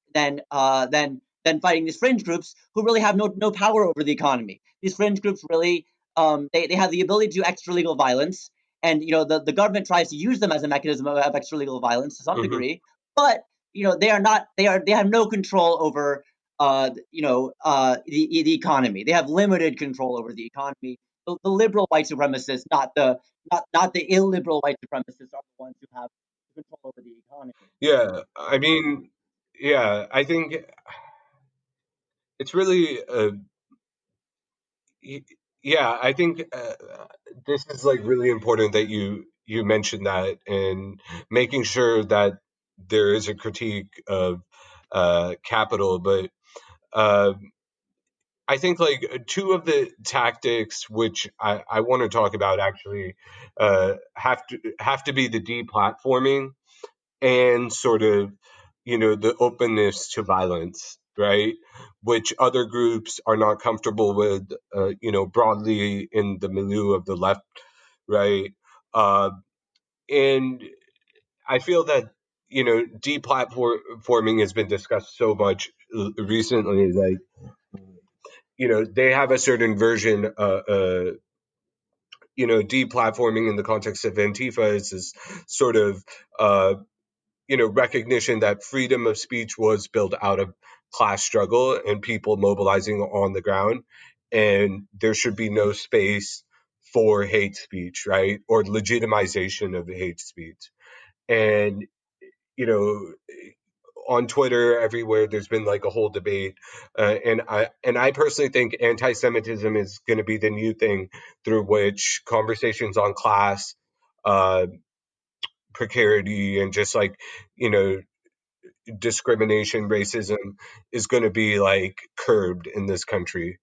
fighting these fringe groups who really have no power over the economy. These fringe groups really they have the ability to do extra legal violence, and the government tries to use them as a mechanism of extra legal violence to some Hmm. degree, but they have no control over the economy. They have limited control over the economy. The liberal white supremacists, not the illiberal white supremacists, are the ones who have control over the economy. Yeah. I mean, yeah, I think it's really y- yeah, I think this is like really important that you mentioned that, and making sure that there is a critique of capital. But uh, I think like two of the tactics which I want to talk about actually have to be the deplatforming and sort of the openness to violence, right, which other groups are not comfortable with, broadly in the milieu of the left, right. Uh, and I feel that deplatforming has been discussed so much recently, like they have a certain version, deplatforming in the context of Antifa is this sort of uh, recognition that freedom of speech was built out of class struggle and people mobilizing on the ground, and there should be no space for hate speech, right, or legitimization of hate speech. And you know, on Twitter, everywhere, there's been like a whole debate, and I personally think anti-Semitism is going to be the new thing through which conversations on class, uh, precarity, and just like you know discrimination, racism is going to be like curbed in this country,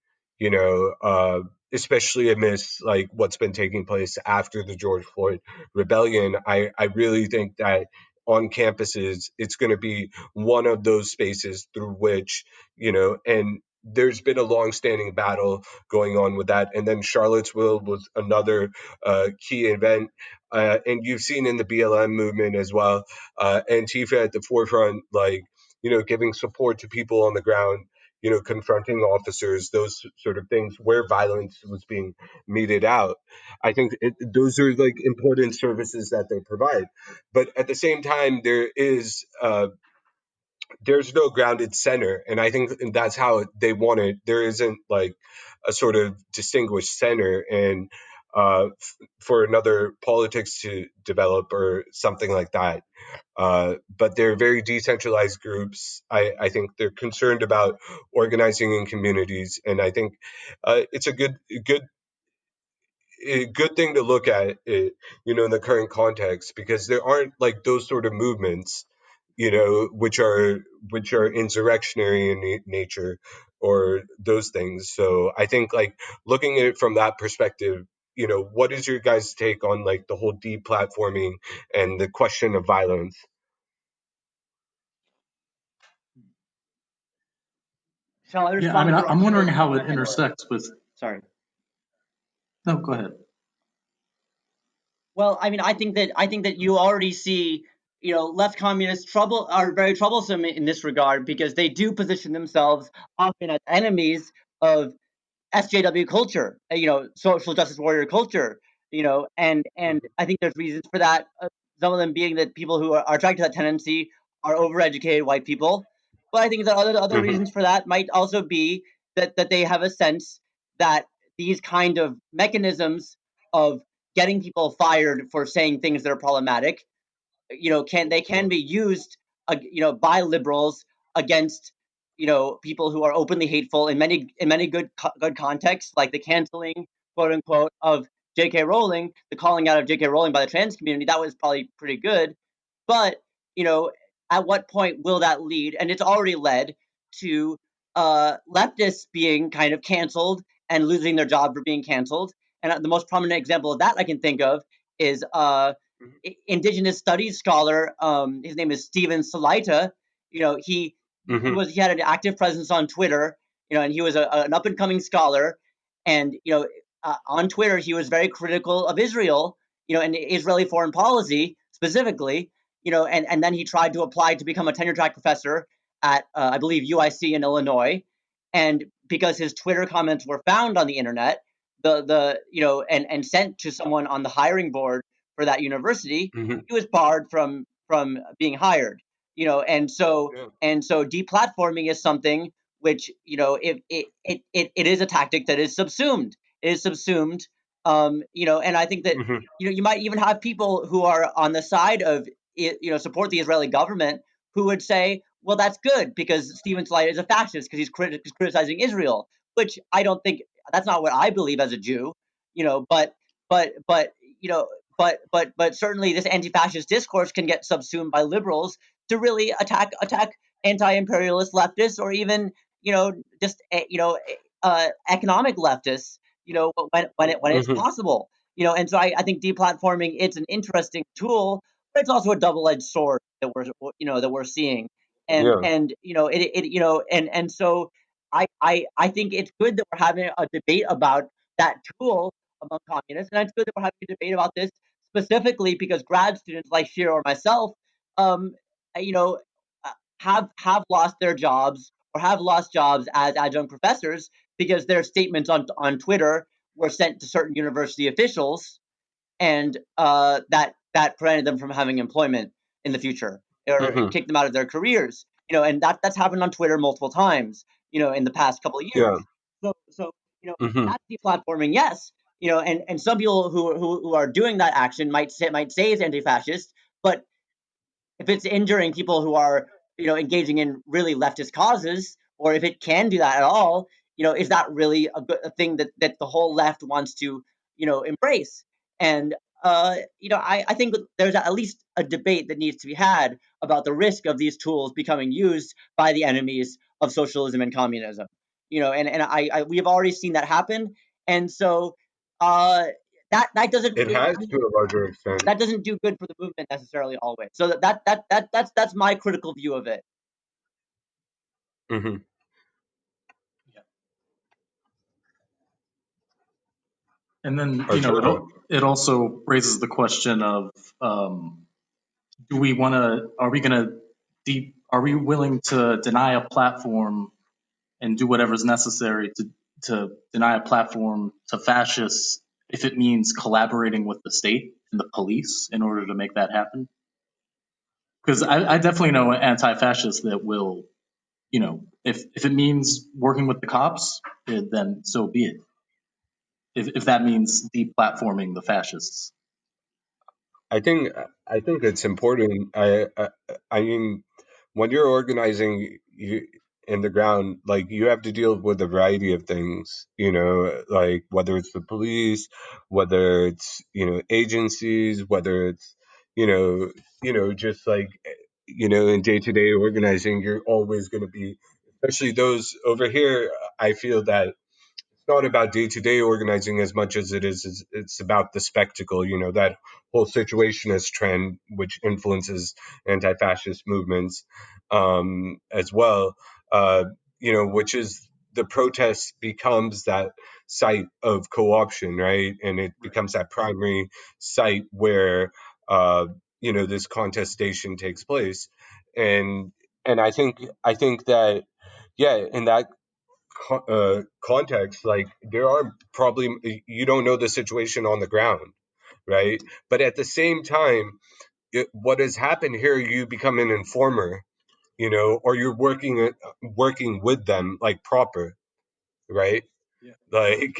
especially amidst like what's been taking place after the George Floyd rebellion. I really think that on campuses, it's going to be one of those spaces through which, and there's been a long-standing battle going on with that. And then Charlottesville was another key event. And you've seen in the BLM movement as well, Antifa at the forefront, like, giving support to people on the ground, confronting officers, those sort of things where violence was being meted out. I think those are like important services that they provide. But at the same time, there's no grounded center, and I think that's how they want it. There isn't like a sort of distinguished center, and for another politics to develop or something like that. But they're very decentralized groups. I think they're concerned about organizing in communities, and I think it's a good thing to look at it, in the current context, because there aren't like those sort of movements, which are insurrectionary in nature or those things. So I think like looking at it from that perspective, what is your guys' take on like the whole deplatforming and the question of violence? Shall I Yeah, I respond mean, to I'm wondering Arturo's how it comment, or intersects with. sorry? No, go ahead. Well, I mean, I think that you already see, left communists are very troublesome in this regard because they do position themselves often as enemies of SJW culture, social justice warrior culture, and I think there's reasons for that. Some of them being that people who are attracted to that tendency are overeducated white people, but I think that other Hmm. reasons for that might also be that they have a sense that these kind of mechanisms of getting people fired for saying things that are problematic, can be used, by liberals against, people who are openly hateful in many good contexts, like the canceling, quote unquote, of J.K. Rowling, the calling out of J.K. Rowling by the trans community. That was probably pretty good, but you know, at what point will that lead? And it's already led to leftists being kind of canceled and losing their job for being canceled. And the most prominent example of that I can think of is indigenous studies scholar. His name is Stephen Salaita. Hmm. He had an active presence on Twitter. And he was an up and coming scholar. And on Twitter he was very critical of Israel. And Israeli foreign policy specifically. And then he tried to apply to become a tenure track professor at I believe UIC in Illinois. And because his Twitter comments were found on the internet, and sent to someone on the hiring board for that university, Hmm. he was barred from being hired. Yeah. And so deplatforming is something which, it is a tactic that is subsumed. It is subsumed. And I think that Hmm. you might even have people who are on the side of support the Israeli government, who would say, well, that's good because Stephen Slater is a fascist because he's criticizing Israel, which I don't think, that's not what I believe as a Jew. But you know but certainly this anti-fascist discourse can get subsumed by liberals to really attack anti-imperialist leftists, or even just economic leftists, when it's Hmm. possible. And so I think deplatforming, it's an interesting tool, but it's also a double-edged sword that we're seeing. and Yeah. and and so I think it's good that we're having a debate about that tool among communists, and it's good that we're having a debate about this specifically because grad students like Shir or myself, um, you know, have lost their jobs or have lost jobs as adjunct professors because their statements on Twitter were sent to certain university officials, and that prevented them from having employment in the future, or Hmm. kicked them out of their careers. And that's happened on Twitter multiple times, in the past couple of years. Yeah. So Hmm. that's deplatforming, yes. And some people who are doing that action might say it's anti-fascist, but if it's injuring people who are engaging in really leftist causes, or if it can do that at all, is that really a thing that the whole left wants to embrace? And I think there's at least a debate that needs to be had about the risk of these tools becoming used by the enemies of socialism and communism. And we have already seen that happen. And so uh that doesn't It has to a larger extent. do good for the movement necessarily always. So that's my critical view of it. Hmm. Yeah. And then, Arturo. it also raises the question of, do we want to, are we going to, are we willing to deny a platform and do whatever's necessary to deny a platform to fascists if it means collaborating with the state and the police in order to make that happen? Because I definitely know anti-fascists that will, if it means working with the cops, then so be it. if that means deplatforming the fascists. I think it's important. I mean, when you're organizing in the ground, like you have to deal with a variety of things. You know, like whether it's the police, whether it's agencies, whether it's just like in day-to-day organizing, you're always going to be, especially those over here. I feel that not about day-to-day organizing as much as it's about the spectacle, that whole situationist trend which influences anti-fascist movements as well, which is the protest becomes that site of co-option, right? And it Right. becomes that primary site where this contestation takes place. And I think that, yeah, in that context, like there are probably, you don't know the situation on the ground, right? But at the same time, what has happened here, you become an informer, or you're working with them like proper, right? Yeah. Like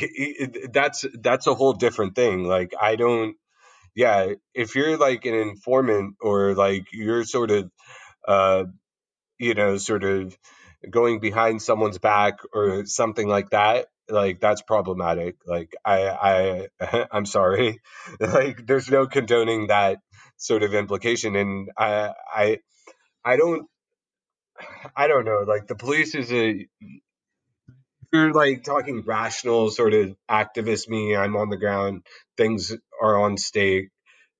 that's a whole different thing. Like I don't, yeah, if you're like an informant or like you're sort of uh sort of going behind someone's back or something like that's problematic. Like I'm sorry. Like there's no condoning that sort of implication. And I don't, know. Like the police is a, you're like talking rational sort of activist me. I'm on the ground, things are on stake,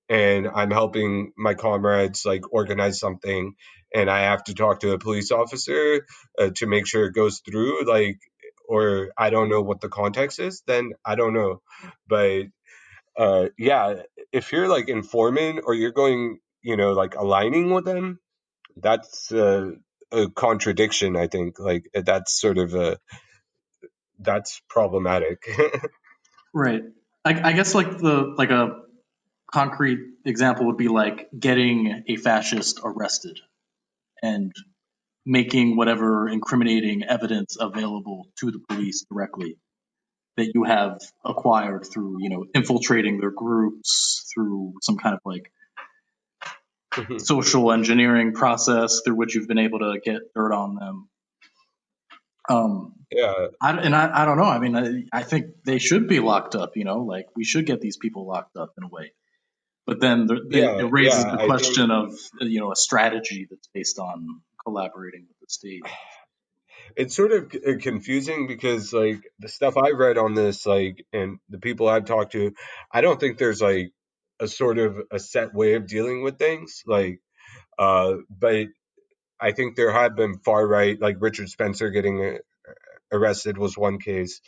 and I'm helping my comrades like organize something, and I have to talk to a police officer to make sure it goes through, like, or I don't know what the context is, then I don't know. But yeah, if you're like informant or you're going, like aligning with them, that's a contradiction. I think like that's sort of that's problematic. Right. I guess like a concrete example would be like getting a fascist arrested and making whatever incriminating evidence available to the police directly that you have acquired through, infiltrating their groups through some kind of like social engineering process through which you've been able to get dirt on them. Yeah, I don't know. I mean, I think they should be locked up. Like we should get these people locked up in a way. But then it raises yeah. the I think question of a strategy that's based on collaborating with the state. it's sort of confusing because like the stuff I've read on this, like, and the people I've talked to, I don't think there's like a sort of a set way of dealing with things. Like, but I think there have been far right, like Richard Spencer getting arrested was one case,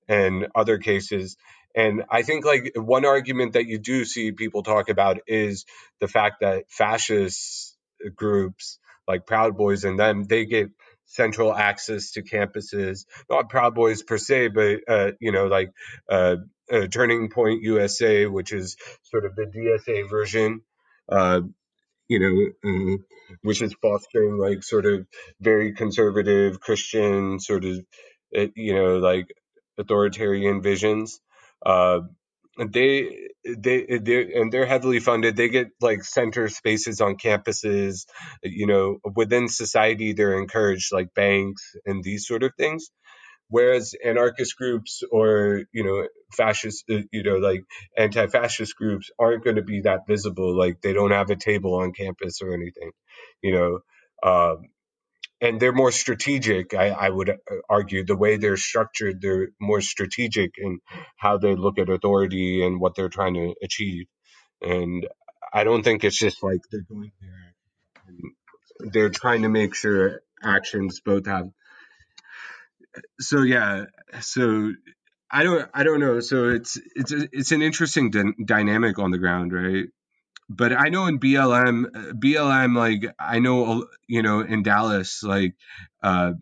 and other cases. And I think like one argument that you do see people talk about is the fact that fascist groups like Proud Boys and them, they get central access to campuses. Not Proud Boys per se, but like uh, Turning Point USA, which is sort of the DSA version. Uh, you which is fostering like sort of very conservative Christian sort of, like authoritarian visions. Uh, they're heavily funded. They get like center spaces on campuses. Within society, they're encouraged, like banks and these sort of things. Whereas anarchist groups or fascist, like anti-fascist groups aren't going to be that visible. Like they don't have a table on campus or anything, you know. And they're more strategic. I would argue the way they're structured, they're more strategic in how they look at authority and what they're trying to achieve. And I don't think it's just like they're going there and they're trying to make sure actions both have. So yeah, so I don't know. So it's an interesting dynamic on the ground, right? But I know in BLM, like I know in Dallas, like uh,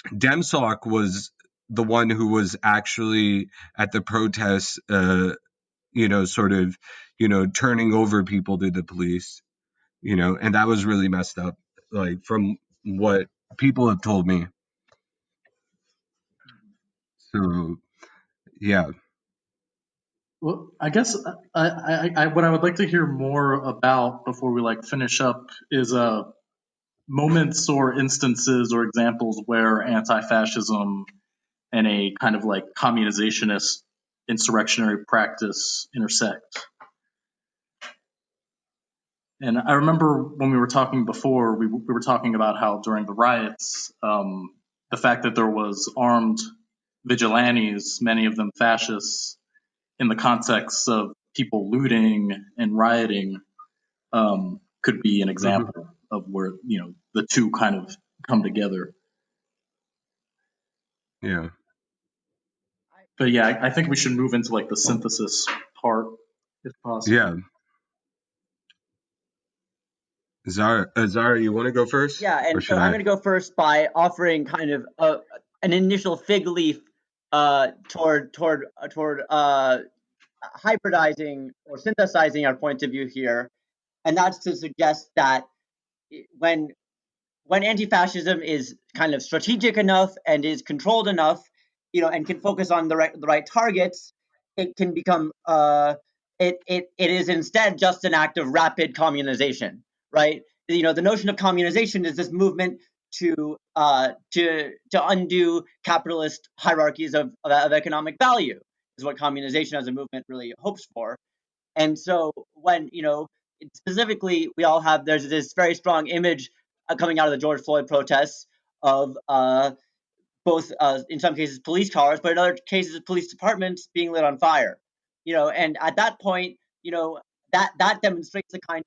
Demsock was the one who was actually at the protests, sort of, turning over people to the police, and that was really messed up, like from what people have told me. So yeah. Well, I guess what I would like to hear more about before we finish up is moments or instances or examples where anti-fascism and a kind of communizationist insurrectionary practice intersect. And I remember when we were talking before, we were talking about how during the riots, the fact that there was armed vigilantes, many of them fascists, in the context of people looting and rioting, could be an example of where the two kind of come together. Yeah. But yeah, I think we should move into the synthesis part, if possible. Yeah. Zara, you want to go first? Yeah, Or and so should I'm I? going to go first by offering kind of an initial fig leaf toward hybridizing or synthesizing our point of view here, and that's to suggest that when anti-fascism is kind of strategic enough and is controlled enough, and can focus on the right targets, it can become it is instead just an act of rapid communization, right? The notion of communization is this movement to undo capitalist hierarchies of economic value, is what communization as a movement really hopes for. And so when specifically, we all have there's this very strong image coming out of the George Floyd protests of both in some cases police cars, but in other cases police departments being lit on fire. And at that point, that demonstrates the kind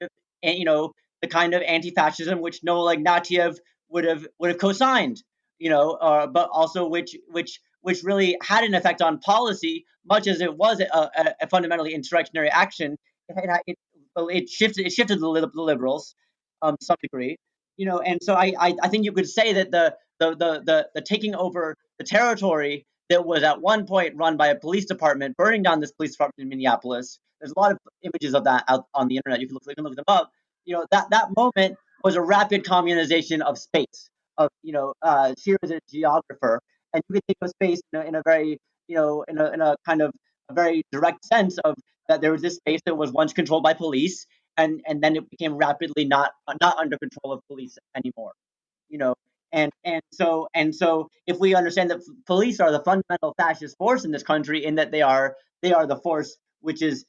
of anti-fascism which Noel Ignatieff would have co-signed. But also which really had an effect on policy, much as it was a fundamentally insurrectionary action. It shifted the liberals to some degree. And so I think you could say that the taking over the territory that was at one point run by a police department, burning down this police department in Minneapolis. There's a lot of images of that out on the internet. You can look them up. That moment was a rapid communization of space. Sher is a geographer, and you can think of space in a very in a kind of a very direct sense of that there was this space that was once controlled by police, and then it became rapidly not under control of police anymore. you know and so if we understand that police are the fundamental fascist force in this country, in that they are the force which is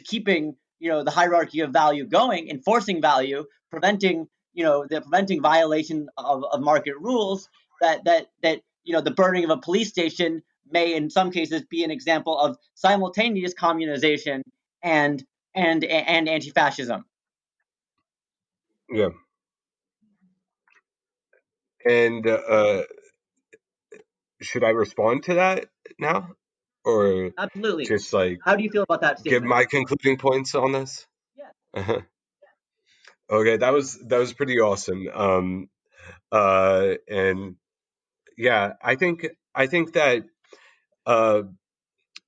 keeping the hierarchy of value going, enforcing value, preventing violation of market rules, that the burning of a police station may in some cases be an example of simultaneous communization and anti-fascism. Yeah. And should I respond to that now, or Absolutely. just How do you feel about that give statement? my concluding points on this? Yeah. Okay, that was pretty awesome. And yeah, I think that uh,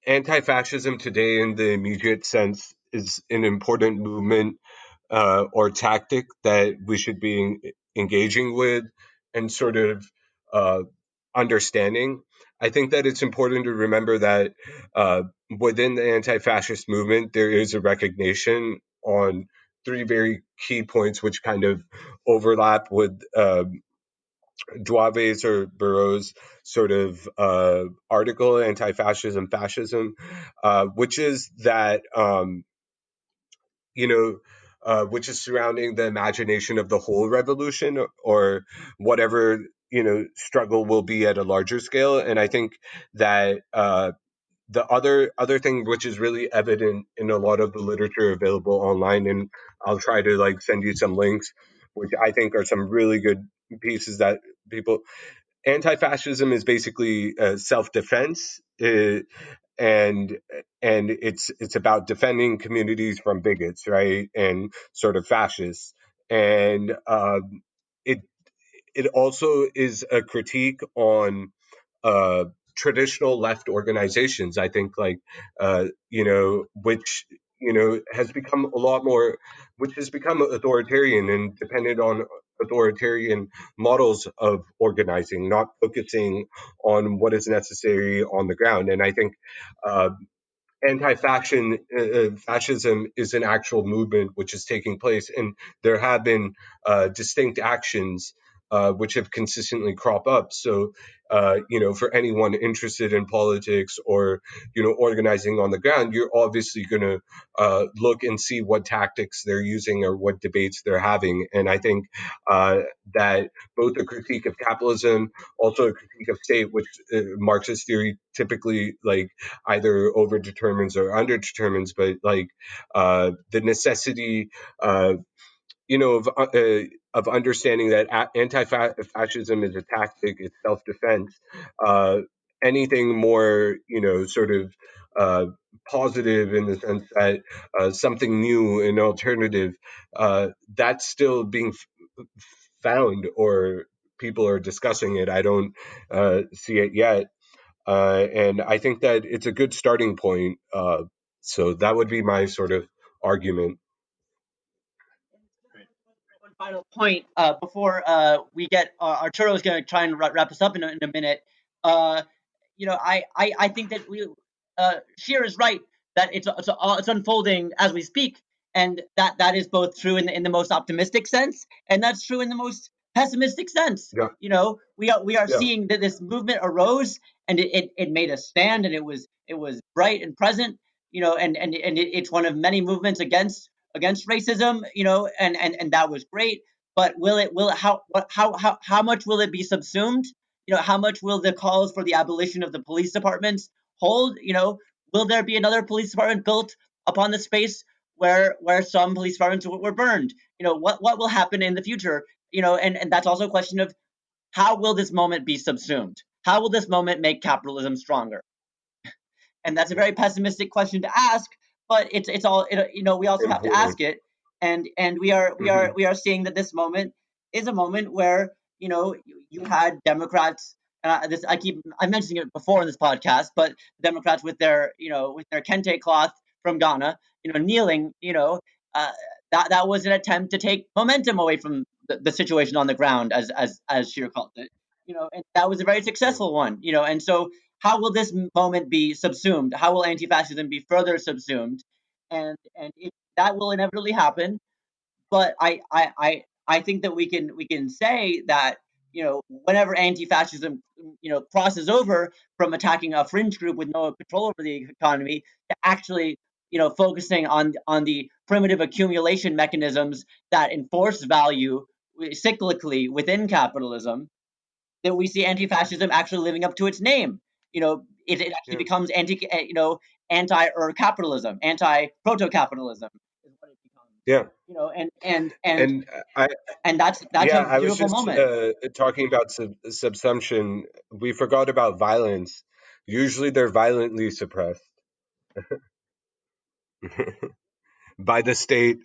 anti-fascism today, in the immediate sense, is an important movement or tactic that we should be engaging with and sort of uh, understanding. I think that it's important to remember that within the anti-fascist movement, there is a recognition on three very key points, which kind of overlap with Duave's or Burroughs' sort of article, Anti-Fascism, Fascism, which is that you know, which is surrounding the imagination of the whole revolution, or whatever struggle will be at a larger scale. And I think that the other thing which is really evident in a lot of the literature available online, and I'll try to send you some links, which I think are some really good pieces that people. Anti-fascism is basically self-defense. And it's about defending communities from bigots, right, and sort of fascists. And it it also is a critique on uh, traditional left organizations. I think, which has become a lot more, which has become authoritarian and dependent on authoritarian models of organizing, not focusing on what is necessary on the ground. And I think uh, fascism is an actual movement which is taking place, and there have been distinct actions which have consistently crop up. So, for anyone interested in politics or organizing on the ground, you're obviously going to look and see what tactics they're using or what debates they're having. And I think that both a critique of capitalism, also a critique of state, which Marxist theory typically either overdetermines or underdetermines, but the necessity of understanding that anti-fascism is a tactic, it's self-defense. Anything more, sort of positive in the sense that something new and alternative, that's still being found, or people are discussing it. I don't see it yet. And I think that it's a good starting point. So that would be my sort of argument. One final point before we get Arturo is going to try and wrap us up in a minute. I think that Sher is right that it's unfolding as we speak, and that is both true in the most optimistic sense, and that's true in the most pessimistic sense. Yeah. We are seeing that this movement arose, and it made a stand, and it was bright and present. It's one of many movements against racism. And that was great. But how much will it be subsumed? How much will the calls for the abolition of the police departments hold? Will there be another police department built upon the space where some police departments were burned? What will happen in the future? And that's also a question of how will this moment be subsumed? How will this moment make capitalism stronger? And that's a very pessimistic question to ask, but it's all we also have to ask it, and we are seeing that this moment is a moment where you had Democrats. I'm mentioning it before in this podcast, but Democrats with their with their kente cloth from Ghana, kneeling, that was an attempt to take momentum away from the situation on the ground, as Sher called it, and that was a very successful one, and so how will this moment be subsumed? How will anti-fascism be further subsumed? And that will inevitably happen. But I think that we can say that whenever anti-fascism crosses over from attacking a fringe group with no control over the economy to actually focusing on the primitive accumulation mechanisms that enforce value cyclically within capitalism, that we see anti-fascism actually living up to its name. It actually becomes anti-capitalism, anti-proto-capitalism is what it becomes. Yeah. And that's I a was beautiful just moment. talking about subsumption. We forgot about violence. Usually, they're violently suppressed by the state.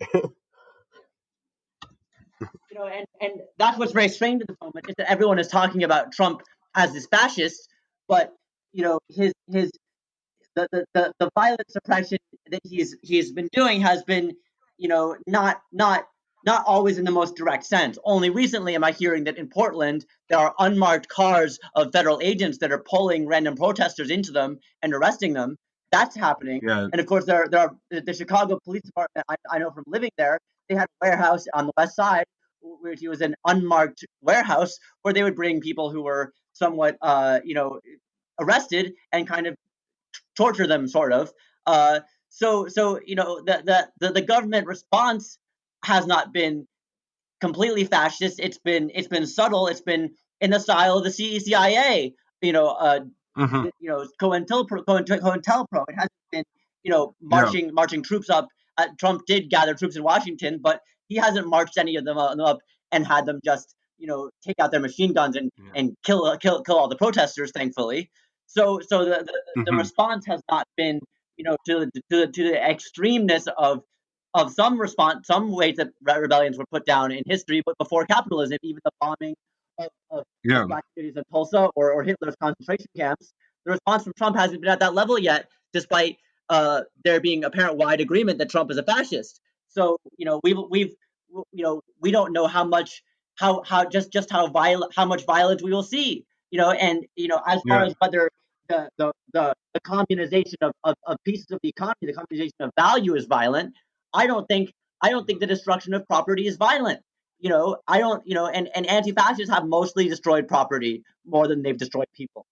And that's what's very strange at the moment, is that everyone is talking about Trump as this fascist, but his the violent suppression that he's been doing has been not always in the most direct sense. Only recently am I hearing that in Portland there are unmarked cars of federal agents that are pulling random protesters into them and arresting them. That's happening. Yeah. And of course there are the Chicago Police Department. I know from living there, they had a warehouse on the west side, which was an unmarked warehouse where they would bring people who were somewhat arrested and kind of torture them, sort of. So the government response has not been completely fascist. It's been subtle. It's been in the style of the CIA. COINTELPRO. It hasn't been marching troops up. Trump did gather troops in Washington, but he hasn't marched any of them up and had them just take out their machine guns and kill all the protesters. Thankfully, so the response has not been to the extremeness of some response, some ways that rebellions were put down in history, but before capitalism, even the bombing of black cities in Tulsa or Hitler's concentration camps, the response from Trump hasn't been at that level yet, despite there being apparent wide agreement that Trump is a fascist. So we don't know how much how much violence we will see. As far as whether the communization of pieces of the economy, the communization of value is violent. I don't think the destruction of property is violent. I don't, and anti-fascists have mostly destroyed property more than they've destroyed people.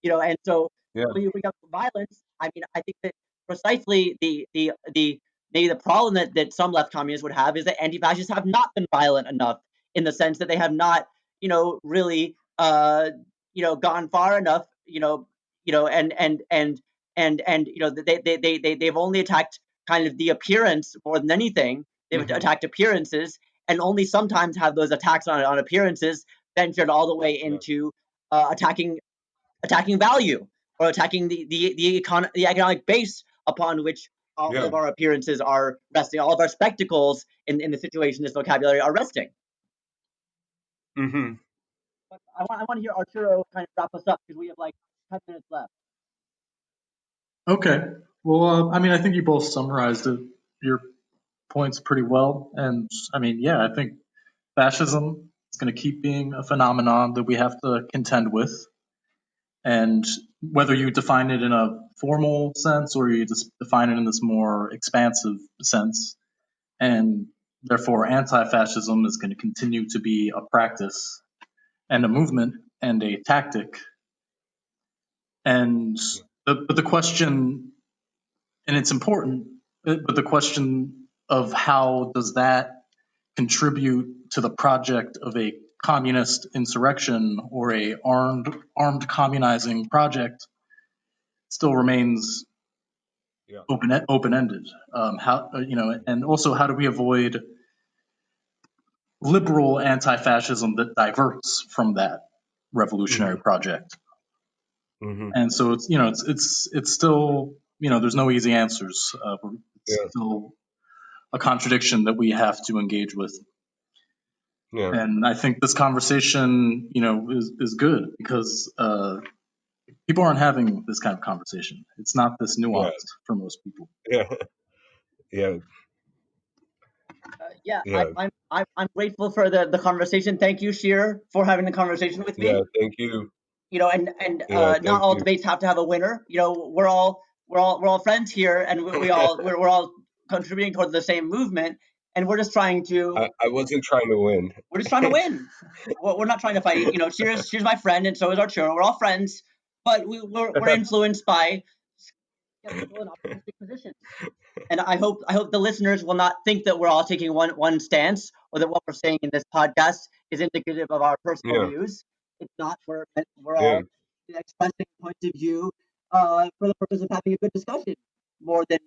And so Yeah. when you bring up violence, I mean, I think that precisely maybe the problem that some left communists would have is that anti-fascists have not been violent enough, in the sense that they have not, really, gone far enough, they've only attacked kind of the appearance more than anything. They've attacked appearances, and only sometimes have those attacks on appearances ventured all the way into attacking value, or attacking the economic base upon which all of our appearances are resting, all of our spectacles in the situation, this vocabulary, are resting. Mm-hmm. But I want to hear Arturo kind of wrap us up, because we have like 10 minutes left. Okay. Well, I mean, I think you both summarized your points pretty well. And I mean, yeah, I think fascism is going to keep being a phenomenon that we have to contend with. And whether you define it in a formal sense or you just define it in this more expansive sense, and therefore anti-fascism is going to continue to be a practice and a movement and a tactic. And but the question, and it's important, but the question of how does that contribute to the project of a communist insurrection or a armed communizing project still remains open-ended. How and also how do we avoid liberal anti-fascism that diverts from that revolutionary project? Mm-hmm. And so it's still, there's no easy answers. It's still a contradiction that we have to engage with. Yeah. And I think this conversation, is good, because people aren't having this kind of conversation. It's not this nuanced for most people. Yeah. I'm grateful for the conversation. Thank you, Sher, for having the conversation with me. Yeah. Thank you. And Thank not all you. debates have to have a winner. We're all friends here, and we're all contributing towards the same movement, and we're just trying to. I wasn't trying to win. We're just trying to win. We're not trying to fight. Sher's my friend, and so is Arturo. We're all friends, but we're influenced by skeptical and optimistic positions. And I hope the listeners will not think that we're all taking one stance, or that what we're saying in this podcast is indicative of our personal views. It's not. We're all expressing points of view for the purpose of having a good discussion, more than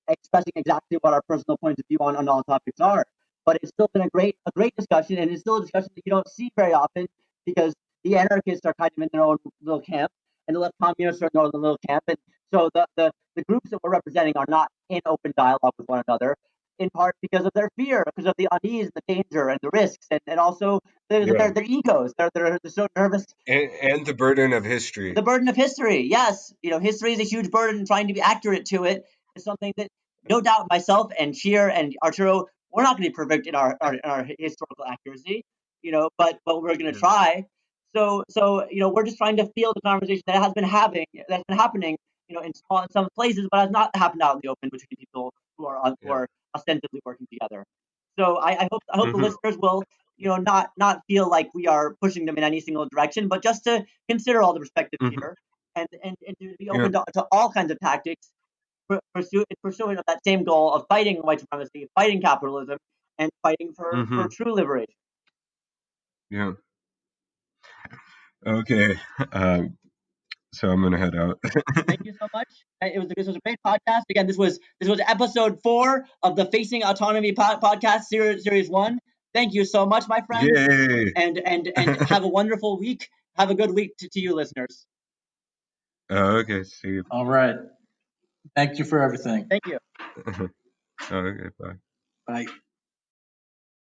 expressing exactly what our personal points of view on all topics are. But it's still been a great discussion, and it's still a discussion that you don't see very often, because the anarchists are kind of in their own little camp, and the left communists are in their own little camp, and so the groups that we're representing are not in open dialogue with one another, in part because of their fear, because of the unease, the danger, and the risks, and also their egos. They're so nervous. And the burden of history. The burden of history, yes. History is a huge burden. Trying to be accurate to it is something that, no doubt, myself and Sher and Arturo, we're not going to be perfect in our historical accuracy, but we're going to try. So we're just trying to feel the conversation that's been happening, in some places, but has not happened out in the open between people who are ostensibly working together. So I hope the listeners will, not feel like we are pushing them in any single direction, but just to consider all the perspectives here, and to be open to all kinds of tactics, pursuing of that same goal of fighting white supremacy, fighting capitalism, and fighting for true liberation. Yeah. Okay. So I'm gonna head out. Thank you so much. This was a great podcast. Again, this was episode 4 of the Facing Autonomy podcast series 1. Thank you so much, my friend. Yay! And have a wonderful week. Have a good week to you, listeners. Okay. See you. All right. Thank you for everything. Thank you. Okay. Bye. Bye.